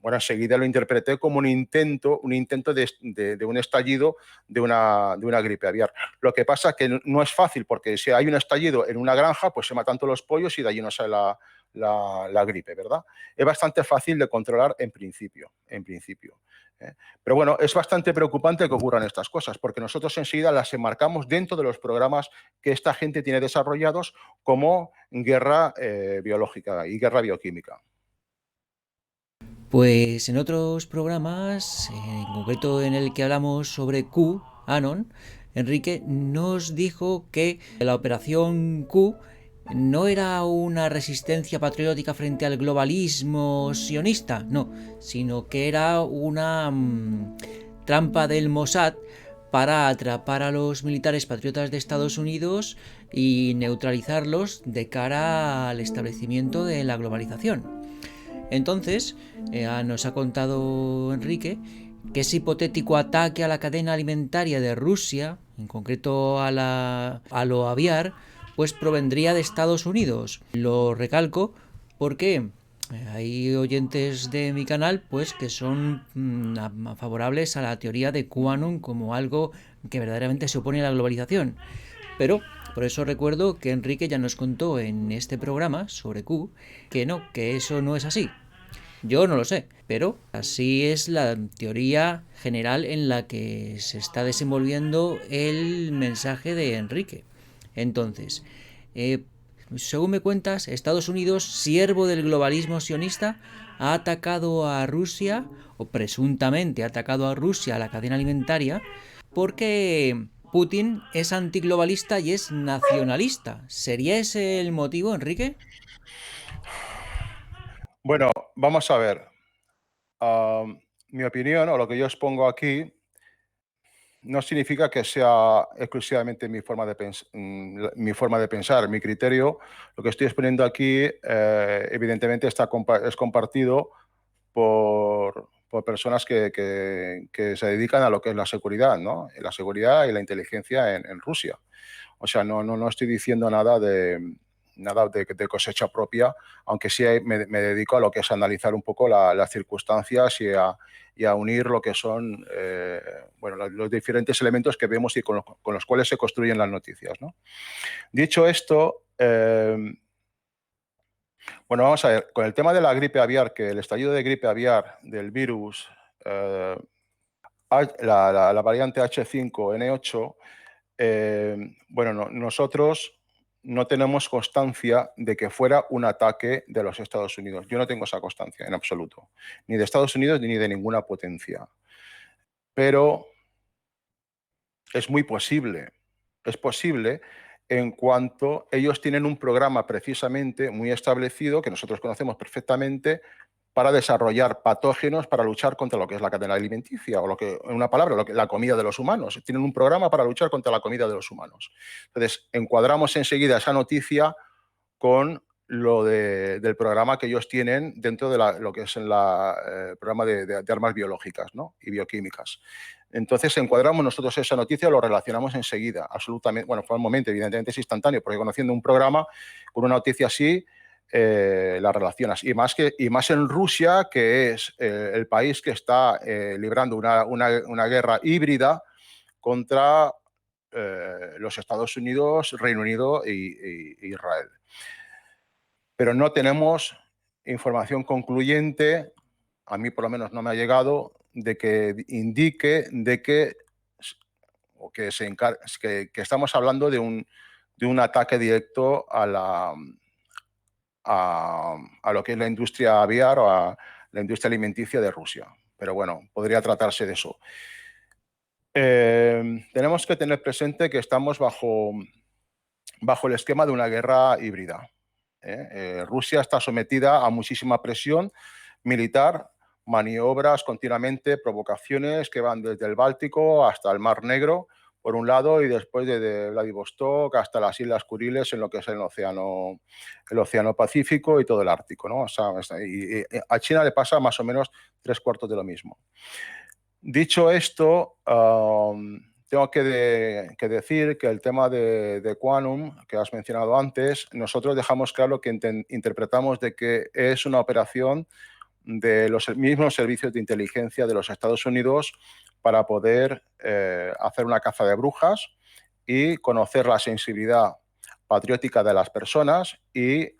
bueno, enseguida lo interpreté como un intento de un estallido de una gripe aviar. Lo que pasa es que no es fácil, porque si hay un estallido en una granja, pues se matan todos los pollos y de allí no sale la gripe, ¿verdad? Es bastante fácil de controlar en principio. Pero bueno, es bastante preocupante que ocurran estas cosas, porque nosotros enseguida las enmarcamos dentro de los programas que esta gente tiene desarrollados como guerra biológica y guerra bioquímica. Pues en otros programas, en concreto en el que hablamos sobre Q, Anon, Enrique nos dijo que la operación Q no era una resistencia patriótica frente al globalismo sionista, no, sino que era una trampa del Mossad para atrapar a los militares patriotas de Estados Unidos y neutralizarlos de cara al establecimiento de la globalización. Entonces, nos ha contado Enrique que ese hipotético ataque a la cadena alimentaria de Rusia, en concreto a lo aviar, pues provendría de Estados Unidos. Lo recalco porque Hay oyentes de mi canal pues que son favorables a la teoría de QAnon como algo que verdaderamente se opone a la globalización. Pero por eso recuerdo que Enrique ya nos contó en este programa sobre Q que no, que eso no es así. Yo no lo sé, pero así es la teoría general en la que se está desenvolviendo el mensaje de Enrique. Entonces, eh, según me cuentas, Estados Unidos, siervo del globalismo sionista, ha atacado a Rusia, o presuntamente ha atacado a Rusia, a la cadena alimentaria, porque Putin es antiglobalista y es nacionalista. ¿Sería ese el motivo, Enrique? Bueno, vamos a ver. Mi opinión o lo que yo expongo aquí no significa que sea exclusivamente mi forma de pensar. Mi criterio, lo que estoy exponiendo aquí, evidentemente es compartido por personas que se dedican a lo que es la seguridad, ¿no? La seguridad y la inteligencia en Rusia. O sea, no estoy diciendo nada de cosecha propia, aunque sí me dedico a lo que es analizar un poco las circunstancias y a unir lo que son bueno, los diferentes elementos que vemos y con los cuales se construyen las noticias, ¿no? Dicho esto, bueno, vamos a ver, con el tema de la gripe aviar, que el estallido de gripe aviar del virus, la variante H5N8, bueno, nosotros no tenemos constancia de que fuera un ataque de los Estados Unidos. Yo no tengo esa constancia en absoluto, ni de Estados Unidos ni de ninguna potencia. Pero es muy posible, es posible en cuanto ellos tienen un programa precisamente muy establecido que nosotros conocemos perfectamente para desarrollar patógenos para luchar contra lo que es la cadena alimenticia o lo que, en una palabra, la comida de los humanos. Tienen un programa para luchar contra la comida de los humanos. Entonces, encuadramos enseguida esa noticia con del programa que ellos tienen dentro de lo que es el programa de armas biológicas, ¿no? Y bioquímicas. Entonces, encuadramos nosotros esa noticia, lo relacionamos enseguida, absolutamente. Bueno, fue un momento, evidentemente es instantáneo, porque conociendo un programa con una noticia así, las relacionas. Y más en Rusia, que es el país que está librando una guerra híbrida contra los Estados Unidos, Reino Unido e Israel. Pero no tenemos información concluyente, a mí por lo menos no me ha llegado, de que indique de que, o que estamos hablando de un ataque directo a lo que es la industria aviar o a la industria alimenticia de Rusia. Pero bueno, podría tratarse de eso. Tenemos que tener presente que estamos bajo el esquema de una guerra híbrida. Rusia está sometida a muchísima presión militar, maniobras continuamente, provocaciones que van desde el Báltico hasta el Mar Negro, por un lado, y después de Vladivostok hasta las Islas Kuriles en lo que es el Océano Pacífico y todo el Ártico, ¿no? O sea, y a China le pasa más o menos 3/4 de lo mismo. Dicho esto, tengo que decir que el tema de Quantum, que has mencionado antes, nosotros dejamos claro que interpretamos de que es una operación de los mismos servicios de inteligencia de los Estados Unidos para poder hacer una caza de brujas y conocer la sensibilidad patriótica de las personas y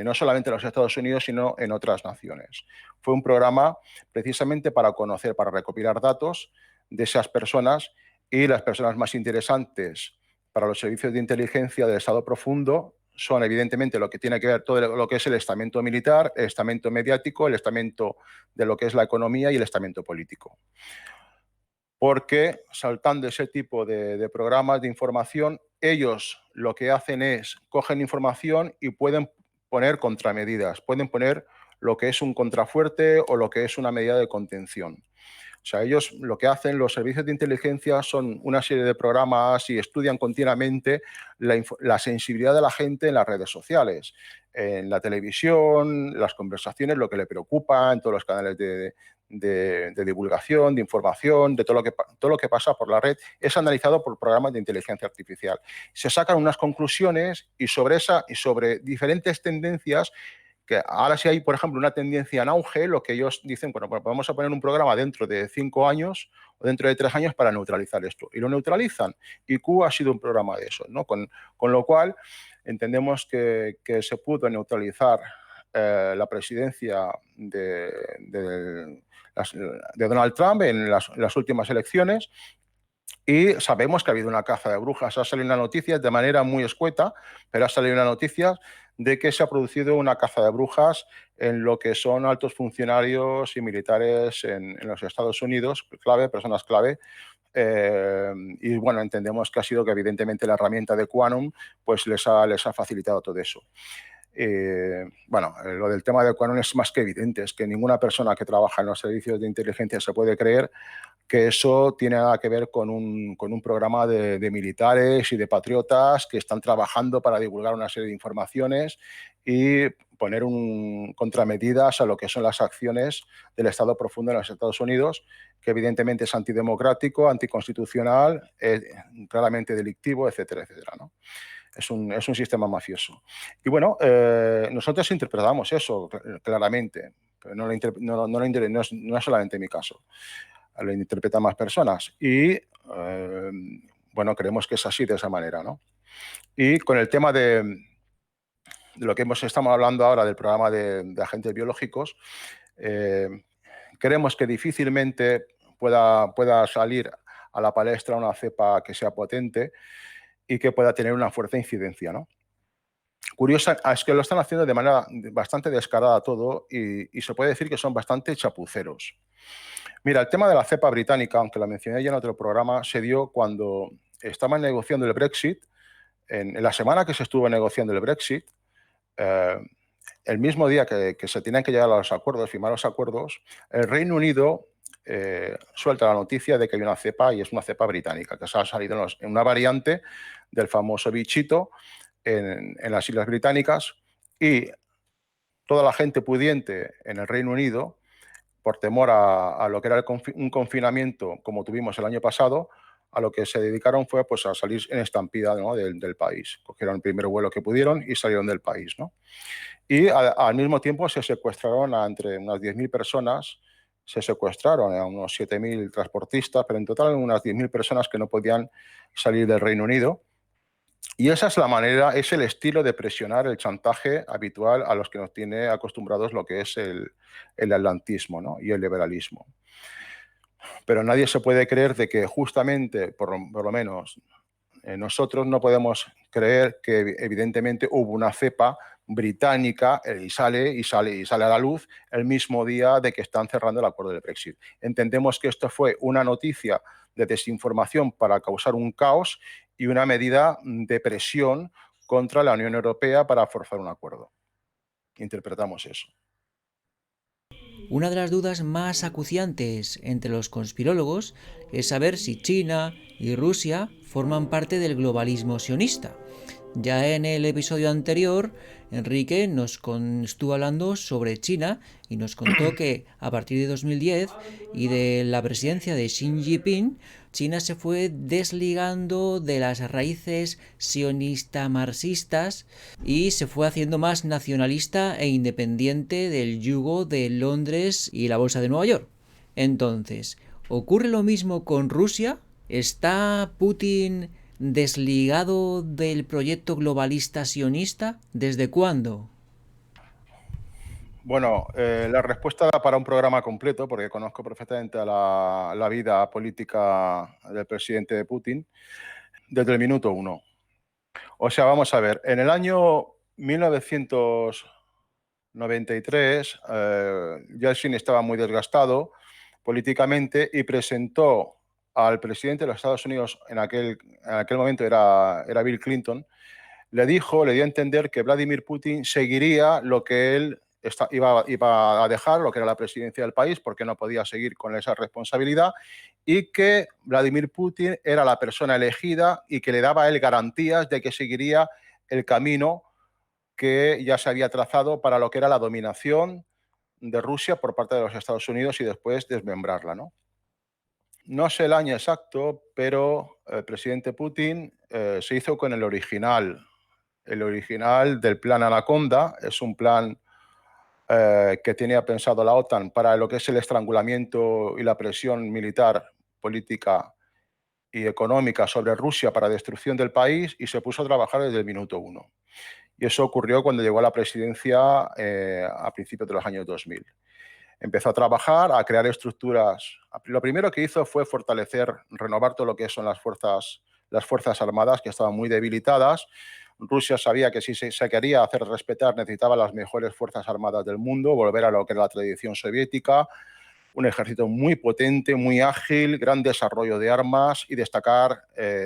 no solamente en los Estados Unidos, sino en otras naciones. Fue un programa precisamente para conocer, para recopilar datos de esas personas, y las personas más interesantes para los servicios de inteligencia del Estado profundo son evidentemente lo que tiene que ver todo lo que es el estamento militar, el estamento mediático, el estamento de lo que es la economía y el estamento político. Porque saltando ese tipo de programas de información, ellos lo que hacen es cogen información y pueden poner contramedidas, pueden poner lo que es un contrafuerte o lo que es una medida de contención. O sea, ellos lo que hacen, los servicios de inteligencia, son una serie de programas y estudian continuamente la sensibilidad de la gente en las redes sociales, en la televisión, las conversaciones, lo que le preocupa, en todos los canales de divulgación, de información, de todo lo que pasa por la red, es analizado por programas de inteligencia artificial. Se sacan unas conclusiones y sobre diferentes tendencias que ahora sí hay, por ejemplo, una tendencia en auge, lo que ellos dicen, bueno, pues vamos a poner un programa dentro de 5 años o dentro de 3 años para neutralizar esto. Y lo neutralizan. Y Q ha sido un programa de eso, ¿no? Con lo cual, entendemos que se pudo neutralizar la presidencia de Donald Trump en las últimas elecciones. Y sabemos que ha habido una caza de brujas. Ha salido una noticia de manera muy escueta, pero ha salido una noticia de que se ha producido una caza de brujas en lo que son altos funcionarios y militares en los Estados Unidos, personas clave. Y bueno, entendemos que ha sido que evidentemente la herramienta de Quantum pues les ha facilitado todo eso. Bueno, lo del tema de Quantum es más que evidente, es que ninguna persona que trabaja en los servicios de inteligencia se puede creer que eso tiene nada que ver con un programa de militares y de patriotas que están trabajando para divulgar una serie de informaciones y poner contramedidas a lo que son las acciones del Estado profundo en los Estados Unidos, que evidentemente es antidemocrático, anticonstitucional, claramente delictivo, etcétera, etcétera, ¿no? Es un sistema mafioso. Y bueno, nosotros interpretamos eso claramente, pero no es solamente mi caso, lo interpretan más personas. Y bueno, creemos que es así, de esa manera, ¿no? Y con el tema de lo que estamos hablando ahora del programa de agentes biológicos, creemos que difícilmente pueda salir a la palestra una cepa que sea potente y que pueda tener una fuerte incidencia, ¿no? Curiosa, es que lo están haciendo de manera bastante descarada todo y se puede decir que son bastante chapuceros. Mira, el tema de la cepa británica, aunque la mencioné ya en otro programa, se dio cuando estaban negociando el Brexit. En la semana que se estuvo negociando el Brexit, el mismo día que se tenían que llegar a los acuerdos, firmar los acuerdos, el Reino Unido suelta la noticia de que hay una cepa, y es una cepa británica, que se ha salido en una variante del famoso bichito en las Islas Británicas, y toda la gente pudiente en el Reino Unido, por temor a lo que era un confinamiento como tuvimos el año pasado, a lo que se dedicaron fue pues, a salir en estampida, ¿no?, del país. Cogieron el primer vuelo que pudieron y salieron del país, ¿no? Y al mismo tiempo se secuestraron entre unas 10.000 personas, se secuestraron a unos 7.000 transportistas, pero en total unas 10.000 personas que no podían salir del Reino Unido. Y esa es la manera, es el estilo de presionar, el chantaje habitual a los que nos tiene acostumbrados lo que es el atlantismo, ¿no?, y el liberalismo. Pero nadie se puede creer de que justamente, por lo menos nosotros no podemos creer que evidentemente hubo una cepa británica y sale a la luz el mismo día de que están cerrando el acuerdo del Brexit. Entendemos que esto fue una noticia de desinformación para causar un caos y una medida de presión contra la Unión Europea para forzar un acuerdo. Interpretamos eso. Una de las dudas más acuciantes entre los conspirólogos es saber si China y Rusia forman parte del globalismo sionista. Ya en el episodio anterior, Enrique nos estuvo hablando sobre China y nos contó que a partir de 2010 y de la presidencia de Xi Jinping, China se fue desligando de las raíces sionista-marxistas y se fue haciendo más nacionalista e independiente del yugo de Londres y la Bolsa de Nueva York. Entonces, ¿ocurre lo mismo con Rusia? ¿Está Putin desligado del proyecto globalista sionista? ¿Desde cuándo? Bueno, la respuesta da para un programa completo, porque conozco perfectamente la vida política del presidente Putin desde el minuto uno. O sea, vamos a ver, en el año 1993, Yeltsin estaba muy desgastado políticamente y presentó al presidente de los Estados Unidos, en aquel momento era Bill Clinton, le dio a entender que Vladimir Putin seguiría lo que él iba a dejar, lo que era la presidencia del país, porque no podía seguir con esa responsabilidad, y que Vladimir Putin era la persona elegida y que le daba a él garantías de que seguiría el camino que ya se había trazado para lo que era la dominación de Rusia por parte de los Estados Unidos y después desmembrarla, ¿no? No sé el año exacto, pero el presidente Putin se hizo con el original del plan Anaconda. Es un plan que tenía pensado la OTAN para lo que es el estrangulamiento y la presión militar, política y económica sobre Rusia para destrucción del país, y se puso a trabajar desde el minuto uno. Y eso ocurrió cuando llegó a la presidencia a principios de los años 2000. Empezó a trabajar, a crear estructuras. Lo primero que hizo fue fortalecer, renovar todo lo que son las fuerzas armadas, que estaban muy debilitadas. Rusia sabía que si se quería hacer respetar necesitaba las mejores fuerzas armadas del mundo, volver a lo que era la tradición soviética, un ejército muy potente, muy ágil, gran desarrollo de armas y destacar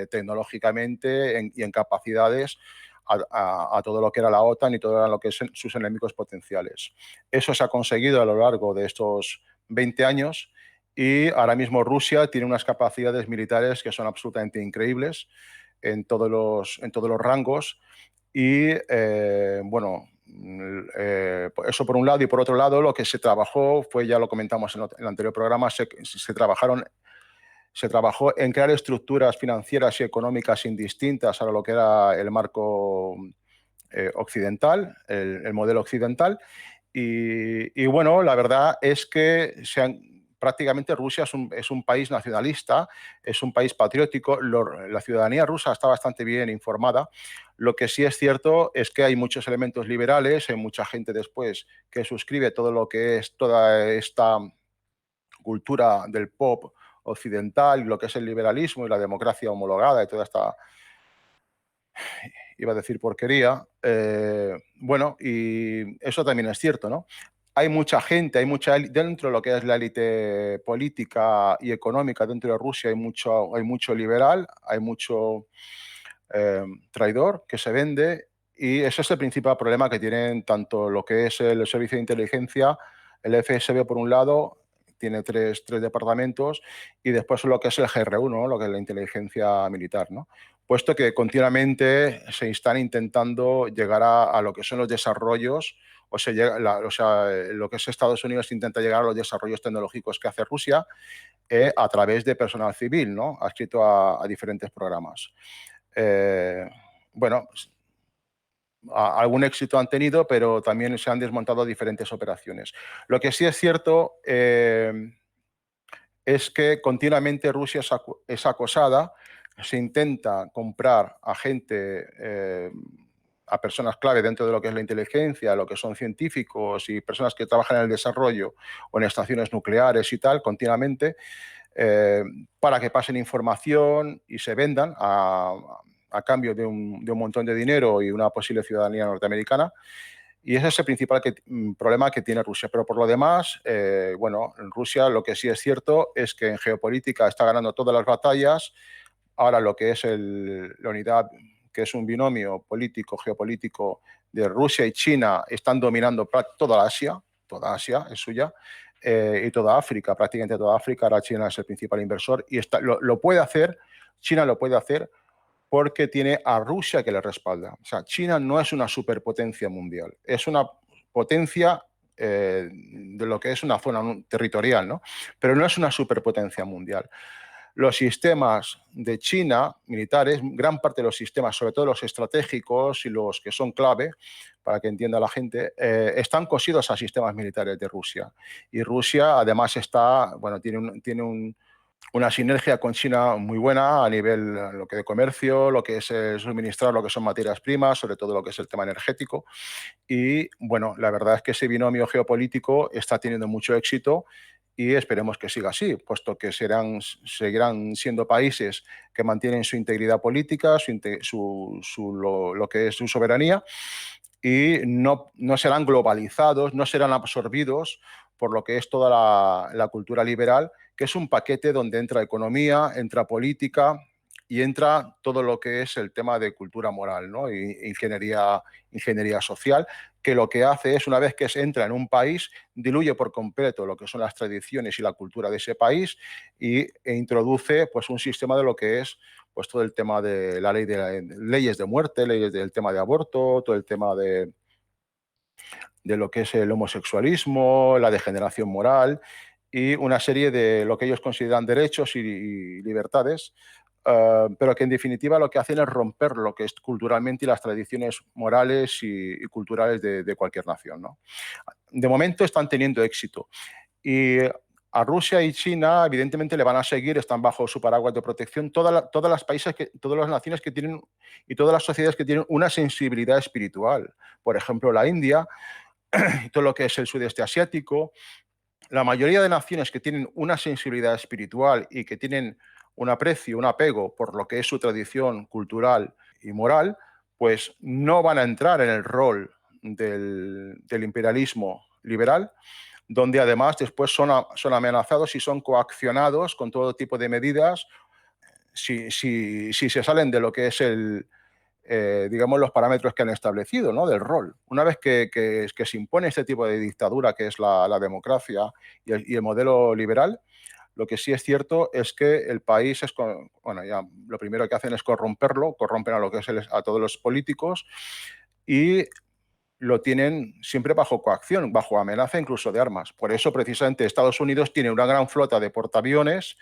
tecnológicamente y en capacidades a todo lo que era la OTAN y todo lo que son sus enemigos potenciales. Eso se ha conseguido a lo largo de estos 20 años y ahora mismo Rusia tiene unas capacidades militares que son absolutamente increíbles en todos los rangos y, bueno, eso por un lado, y por otro lado lo que se trabajó fue, ya lo comentamos en el anterior programa, se trabajó en crear estructuras financieras y económicas indistintas a lo que era el marco occidental, el modelo occidental. Y bueno, la verdad es que prácticamente Rusia es un país nacionalista, es un país patriótico, la ciudadanía rusa está bastante bien informada. Lo que sí es cierto es que hay muchos elementos liberales, hay mucha gente después que suscribe todo lo que es toda esta cultura del pop occidental, lo que es el liberalismo y la democracia homologada y toda esta, iba a decir porquería. Bueno, y eso también es cierto, ¿no? Hay mucha gente, dentro de lo que es la élite política y económica dentro de Rusia, hay mucho liberal, hay mucho traidor que se vende, y ese es el principal problema que tienen tanto lo que es el Servicio de Inteligencia, el FSB por un lado, tiene tres departamentos, y después lo que es el GRU, ¿no? Lo que es la inteligencia militar, ¿no? Puesto que continuamente se están intentando llegar a lo que son los desarrollos, o sea, lo que es Estados Unidos intenta llegar a los desarrollos tecnológicos que hace Rusia a través de personal civil, ¿no? Adscrito a diferentes programas. Bueno, algún éxito han tenido, pero también se han desmontado diferentes operaciones. Lo que sí es cierto es que continuamente Rusia es acosada, se intenta comprar a gente, a personas clave dentro de lo que es la inteligencia, lo que son científicos y personas que trabajan en el desarrollo o en estaciones nucleares y tal, continuamente, para que pasen información y se vendan a cambio de un montón de dinero y una posible ciudadanía norteamericana. Y ese es el principal problema que tiene Rusia. Pero por lo demás, bueno, en Rusia lo que sí es cierto es que en geopolítica está ganando todas las batallas. Ahora lo que es la unidad, que es un binomio político, geopolítico de Rusia y China, están dominando toda Asia es suya, y toda África, prácticamente toda África. Ahora China es el principal inversor y lo puede hacer, China lo puede hacer porque tiene a Rusia que le respalda. O sea, China no es una superpotencia mundial, es una potencia de lo que es una zona territorial, ¿no? Pero no es una superpotencia mundial. Los sistemas de China, militares, gran parte de los sistemas, sobre todo los estratégicos y los que son clave, para que entienda la gente, están cosidos a sistemas militares de Rusia. Y Rusia, además, tiene una sinergia con China muy buena a nivel lo que de comercio, lo que es suministrar lo que son materias primas, sobre todo lo que es el tema energético. Y bueno, la verdad es que ese binomio geopolítico está teniendo mucho éxito y esperemos que siga así, puesto que seguirán siendo países que mantienen su integridad política, lo que es su soberanía, y no serán globalizados, no serán absorbidos por lo que es toda la cultura liberal, que es un paquete donde entra economía, entra política y entra todo lo que es el tema de cultura moral, ¿no? Y ingeniería social, que lo que hace es, una vez que se entra en un país, diluye por completo lo que son las tradiciones y la cultura de ese país e introduce pues, un sistema de lo que es pues, todo el tema de la ley de leyes de muerte, leyes del tema de aborto, todo el tema de lo que es el homosexualismo, la degeneración moral y una serie de lo que ellos consideran derechos y libertades, pero que en definitiva lo que hacen es romper lo que es culturalmente y las tradiciones morales y culturales de cualquier nación, ¿no? de momento están teniendo éxito. Y a Rusia y China, evidentemente, le van a seguir, están bajo su paraguas de protección, todas las naciones que tienen y todas las sociedades que tienen una sensibilidad espiritual. Por ejemplo, la India, todo lo que es el sudeste asiático, la mayoría de naciones que tienen una sensibilidad espiritual y que tienen un aprecio, un apego por lo que es su tradición cultural y moral, pues no van a entrar en el rol del imperialismo liberal, donde además después son amenazados y son coaccionados con todo tipo de medidas si se salen de lo que es digamos, los parámetros que han establecido, ¿no? Del rol. Una vez que se impone este tipo de dictadura, que es la democracia y el modelo liberal, lo que sí es cierto es que el país es, bueno, ya lo primero que hacen es corromperlo, corrompen a lo que es a todos los políticos y lo tienen siempre bajo coacción, bajo amenaza incluso de armas. Por eso, precisamente, Estados Unidos tiene una gran flota de portaaviones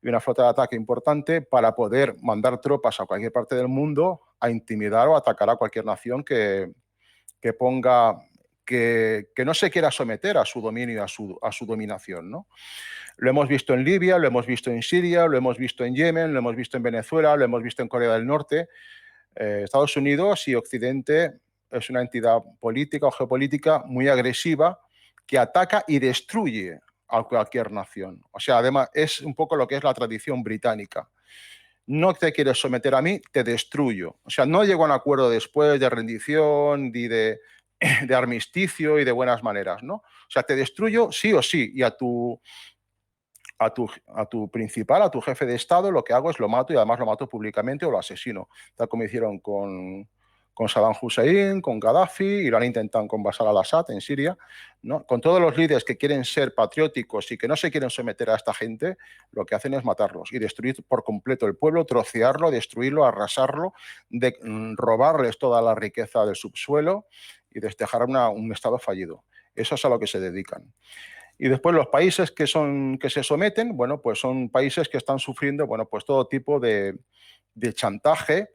y una flota de ataque importante para poder mandar tropas a cualquier parte del mundo a intimidar o atacar a cualquier nación que ponga, que no se quiera someter a su dominio, a su dominación, ¿no? Lo hemos visto en Libia, lo hemos visto en Siria, lo hemos visto en Yemen, lo hemos visto en Venezuela, lo hemos visto en Corea del Norte. Estados Unidos y Occidente es una entidad política o geopolítica muy agresiva que ataca y destruye a cualquier nación. O sea, además es un poco lo que es la tradición británica. No te quieres someter a mí, te destruyo. O sea, no llegó a un acuerdo después de rendición ni de armisticio y de buenas maneras, ¿no? O sea, te destruyo sí o sí y a tu principal, a tu jefe de Estado, lo que hago es lo mato y además lo mato públicamente o lo asesino, tal como hicieron con Saddam Hussein, con Gaddafi y lo han intentado con Bashar al-Assad en Siria, ¿no? Con todos los líderes que quieren ser patrióticos y que no se quieren someter a esta gente, lo que hacen es matarlos y destruir por completo el pueblo, trocearlo, destruirlo, arrasarlo, robarles toda la riqueza del subsuelo y dejar un Estado fallido. Eso es a lo que se dedican. Y después los países que se someten, bueno, pues son países que están sufriendo, bueno, pues todo tipo de chantaje,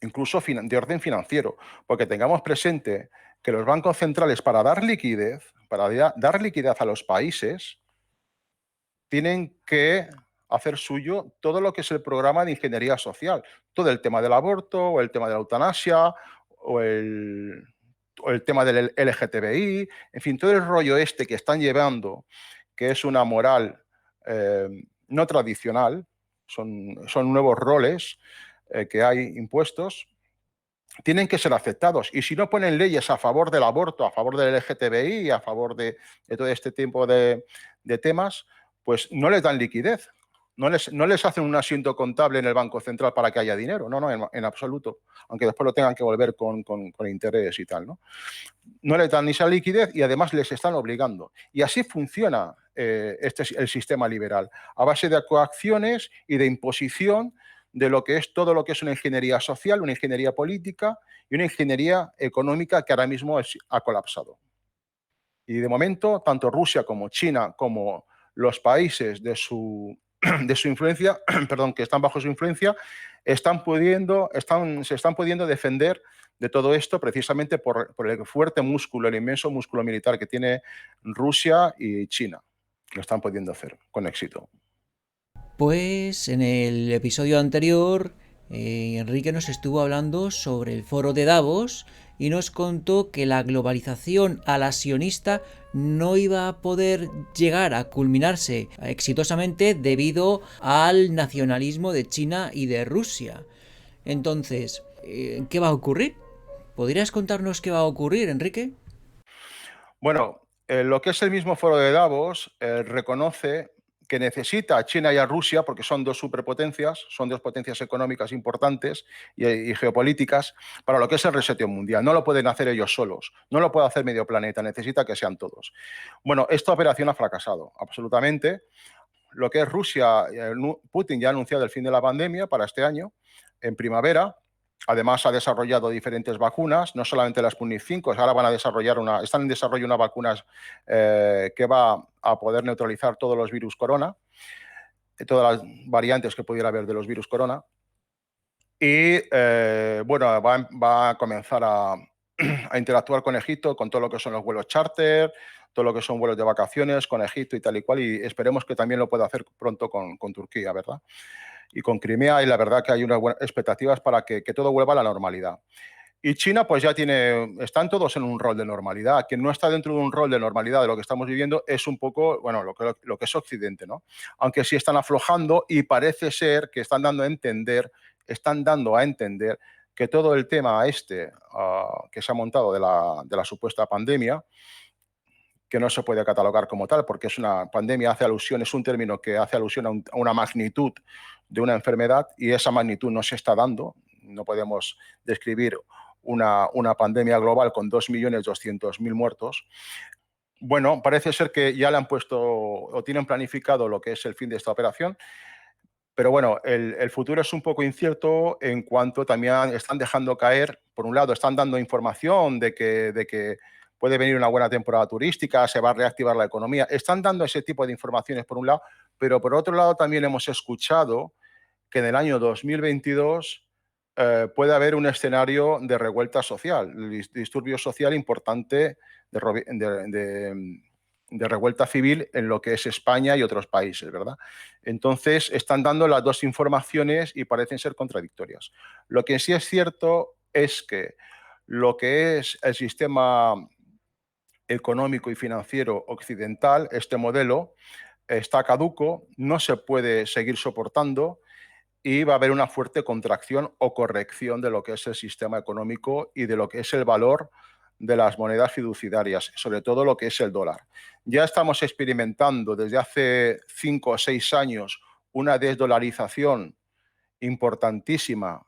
incluso de orden financiero, porque tengamos presente que los bancos centrales para dar liquidez a los países, tienen que hacer suyo todo lo que es el programa de ingeniería social, todo el tema del aborto o el tema de la eutanasia o el tema del LGTBI, en fin, todo el rollo este que están llevando, que es una moral no tradicional, son nuevos roles que hay impuestos, tienen que ser aceptados. Y si no ponen leyes a favor del aborto, a favor del LGTBI, a favor de todo este tipo de temas, pues no les dan liquidez. No les hacen un asiento contable en el Banco Central para que haya dinero. No, en absoluto. Aunque después lo tengan que volver con interés y tal, ¿no? No les dan ni esa liquidez y además les están obligando. Y así funciona el sistema liberal, a base de coacciones y de imposición de lo que es todo lo que es una ingeniería social, una ingeniería política y una ingeniería económica que ahora mismo ha colapsado. Y de momento, tanto Rusia como China, como los países de su influencia, perdón, que están bajo su influencia, se están pudiendo defender de todo esto precisamente por el fuerte músculo, el inmenso músculo militar que tiene Rusia y China. Lo están pudiendo hacer con éxito. Pues en el episodio anterior, Enrique nos estuvo hablando sobre el foro de Davos y nos contó que la globalización alasionista no iba a poder llegar a culminarse exitosamente debido al nacionalismo de China y de Rusia. Entonces, ¿qué va a ocurrir? ¿Podrías contarnos qué va a ocurrir, Enrique? Bueno, lo que es el mismo foro de Davos reconoce que necesita a China y a Rusia, porque son dos superpotencias, son dos potencias económicas importantes y geopolíticas, para lo que es el reseteo mundial. No lo pueden hacer ellos solos, no lo puede hacer medio planeta, necesita que sean todos. Bueno, esta operación ha fracasado, absolutamente. Lo que es Rusia, Putin ya ha anunciado el fin de la pandemia para este año, en primavera. Además, ha desarrollado diferentes vacunas, no solamente la Sputnik 5, ahora van a desarrollar están en desarrollo unas vacunas que va a poder neutralizar todos los virus corona, todas las variantes que pudiera haber de los virus corona. Y bueno, va a comenzar a interactuar con Egipto, con todo lo que son los vuelos charter, todo lo que son vuelos de vacaciones con Egipto y tal y cual, y esperemos que también lo pueda hacer pronto con Turquía, ¿verdad? Y con Crimea, y la verdad que hay unas buenas expectativas para que todo vuelva a la normalidad. Y China, pues ya están todos en un rol de normalidad. Quien no está dentro de un rol de normalidad de lo que estamos viviendo es un poco, bueno, lo que es Occidente, ¿no? Aunque sí están aflojando y parece ser que están dando a entender que todo el tema que se ha montado de la supuesta pandemia, que no se puede catalogar como tal, porque es una pandemia, es un término que hace alusión a una magnitud de una enfermedad y esa magnitud no se está dando. No podemos describir una pandemia global con 2.200.000 muertos. Bueno, parece ser que ya le han puesto o tienen planificado lo que es el fin de esta operación, pero bueno, el futuro es un poco incierto en cuanto también están dejando caer, por un lado, están dando información de que puede venir una buena temporada turística, se va a reactivar la economía. Están dando ese tipo de informaciones por un lado, pero por otro lado también hemos escuchado que en el año 2022 puede haber un escenario de revuelta social, disturbio social importante de revuelta civil en lo que es España y otros países, ¿verdad? Entonces, están dando las dos informaciones y parecen ser contradictorias. Lo que sí es cierto es que lo que es el sistema económico y financiero occidental, este modelo, está caduco, no se puede seguir soportando y va a haber una fuerte contracción o corrección de lo que es el sistema económico y de lo que es el valor de las monedas fiduciarias, sobre todo lo que es el dólar. Ya estamos experimentando desde hace 5 o 6 años una desdolarización importantísima,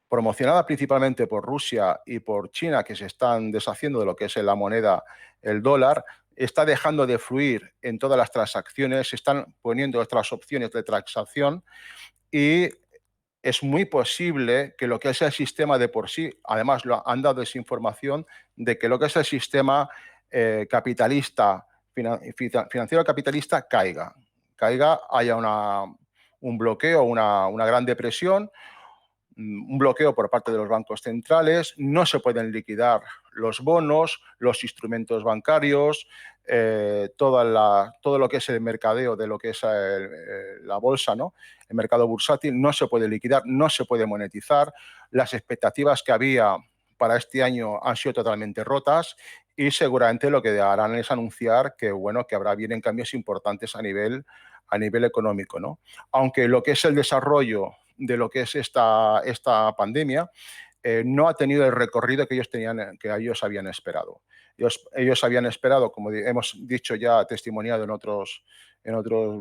promocionada principalmente por Rusia y por China, que se están deshaciendo de lo que es la moneda, el dólar, está dejando de fluir en todas las transacciones, se están poniendo otras opciones de transacción y es muy posible que lo que es el sistema de por sí, además lo han dado esa información de que lo que es el sistema capitalista, financiero capitalista, haya un bloqueo, una gran depresión, un bloqueo por parte de los bancos centrales, no se pueden liquidar los bonos, los instrumentos bancarios, todo lo que es el mercadeo de lo que es la bolsa, ¿no? El mercado bursátil no se puede liquidar, no se puede monetizar. Las expectativas que había para este año han sido totalmente rotas y seguramente lo que harán es anunciar que, bueno, que vienen cambios importantes a nivel económico, ¿no? Aunque lo que es el desarrollo de lo que es esta pandemia no ha tenido el recorrido que ellos habían esperado. Ellos habían esperado, como hemos dicho ya, testimoniado en otros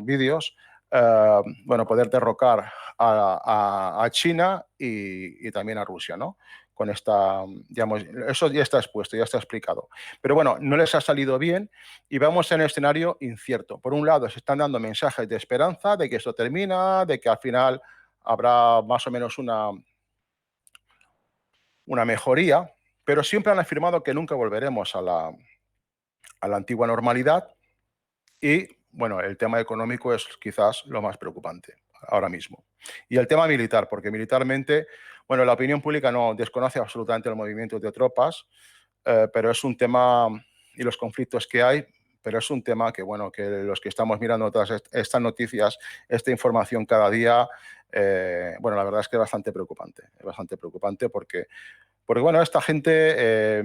vídeos, bueno, poder derrocar a China y también a Rusia, ¿no? Con esta, digamos, eso ya está expuesto, ya está explicado. Pero bueno, no les ha salido bien y vamos en un escenario incierto. Por un lado, se están dando mensajes de esperanza, de que esto termina, de que al final habrá más o menos una mejoría, pero siempre han afirmado que nunca volveremos a la antigua normalidad y, bueno, el tema económico es quizás lo más preocupante ahora mismo. Y el tema militar, porque militarmente, bueno, la opinión pública no desconoce absolutamente los movimientos de tropas, pero es un tema, y los conflictos que hay, pero es un tema que, bueno, que los que estamos mirando todas estas noticias, esta información cada día, bueno, la verdad es que es bastante preocupante porque bueno, esta gente,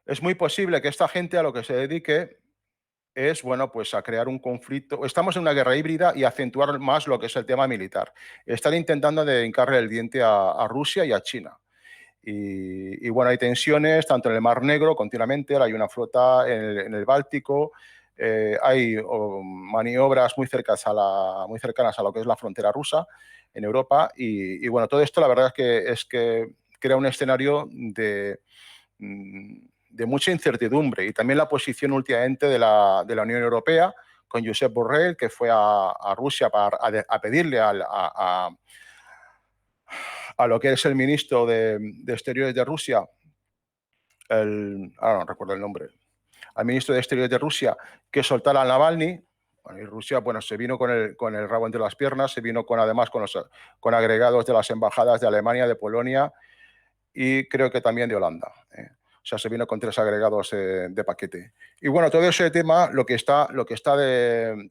es muy posible que esta gente a lo que se dedique es, bueno, pues a crear un conflicto. Estamos en una guerra híbrida y acentuar más lo que es el tema militar. Están intentando de hincarle el diente a Rusia y a China. Y, bueno, hay tensiones tanto en el Mar Negro continuamente, hay una flota en el Báltico, hay maniobras muy cercanas a lo que es la frontera rusa en Europa y bueno, todo esto la verdad es que crea un escenario de mucha incertidumbre y también la posición últimamente de la Unión Europea con Josep Borrell, que fue a Rusia a pedirle a lo que es el ministro de Exteriores de Rusia, ahora no recuerdo el nombre, al ministro de Exteriores de Rusia, que soltara a Navalny. Bueno, y Rusia, bueno, se vino con el rabo entre las piernas, se vino además con agregados de las embajadas de Alemania, de Polonia y creo que también de Holanda. O sea, se vino con 3 agregados de paquete. Y bueno, todo ese tema lo que está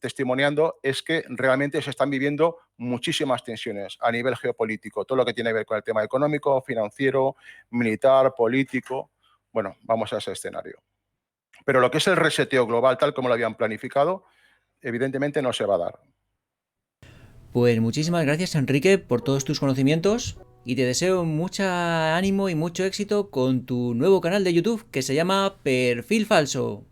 testimoniando es que realmente se están viviendo muchísimas tensiones a nivel geopolítico, todo lo que tiene que ver con el tema económico, financiero, militar, político. Bueno, vamos a ese escenario. Pero lo que es el reseteo global, tal como lo habían planificado, evidentemente no se va a dar. Pues muchísimas gracias, Enrique, por todos tus conocimientos y te deseo mucho ánimo y mucho éxito con tu nuevo canal de YouTube que se llama Perfil Falso.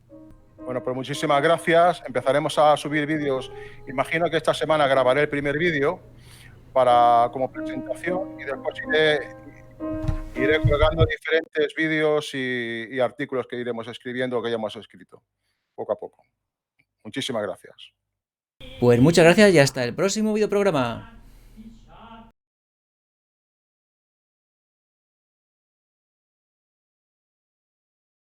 Bueno, pues muchísimas gracias. Empezaremos a subir vídeos. Imagino que esta semana grabaré el primer vídeo como presentación y después iré colgando diferentes vídeos y artículos que iremos escribiendo o que ya hemos escrito, poco a poco. Muchísimas gracias. Pues muchas gracias y hasta el próximo videoprograma.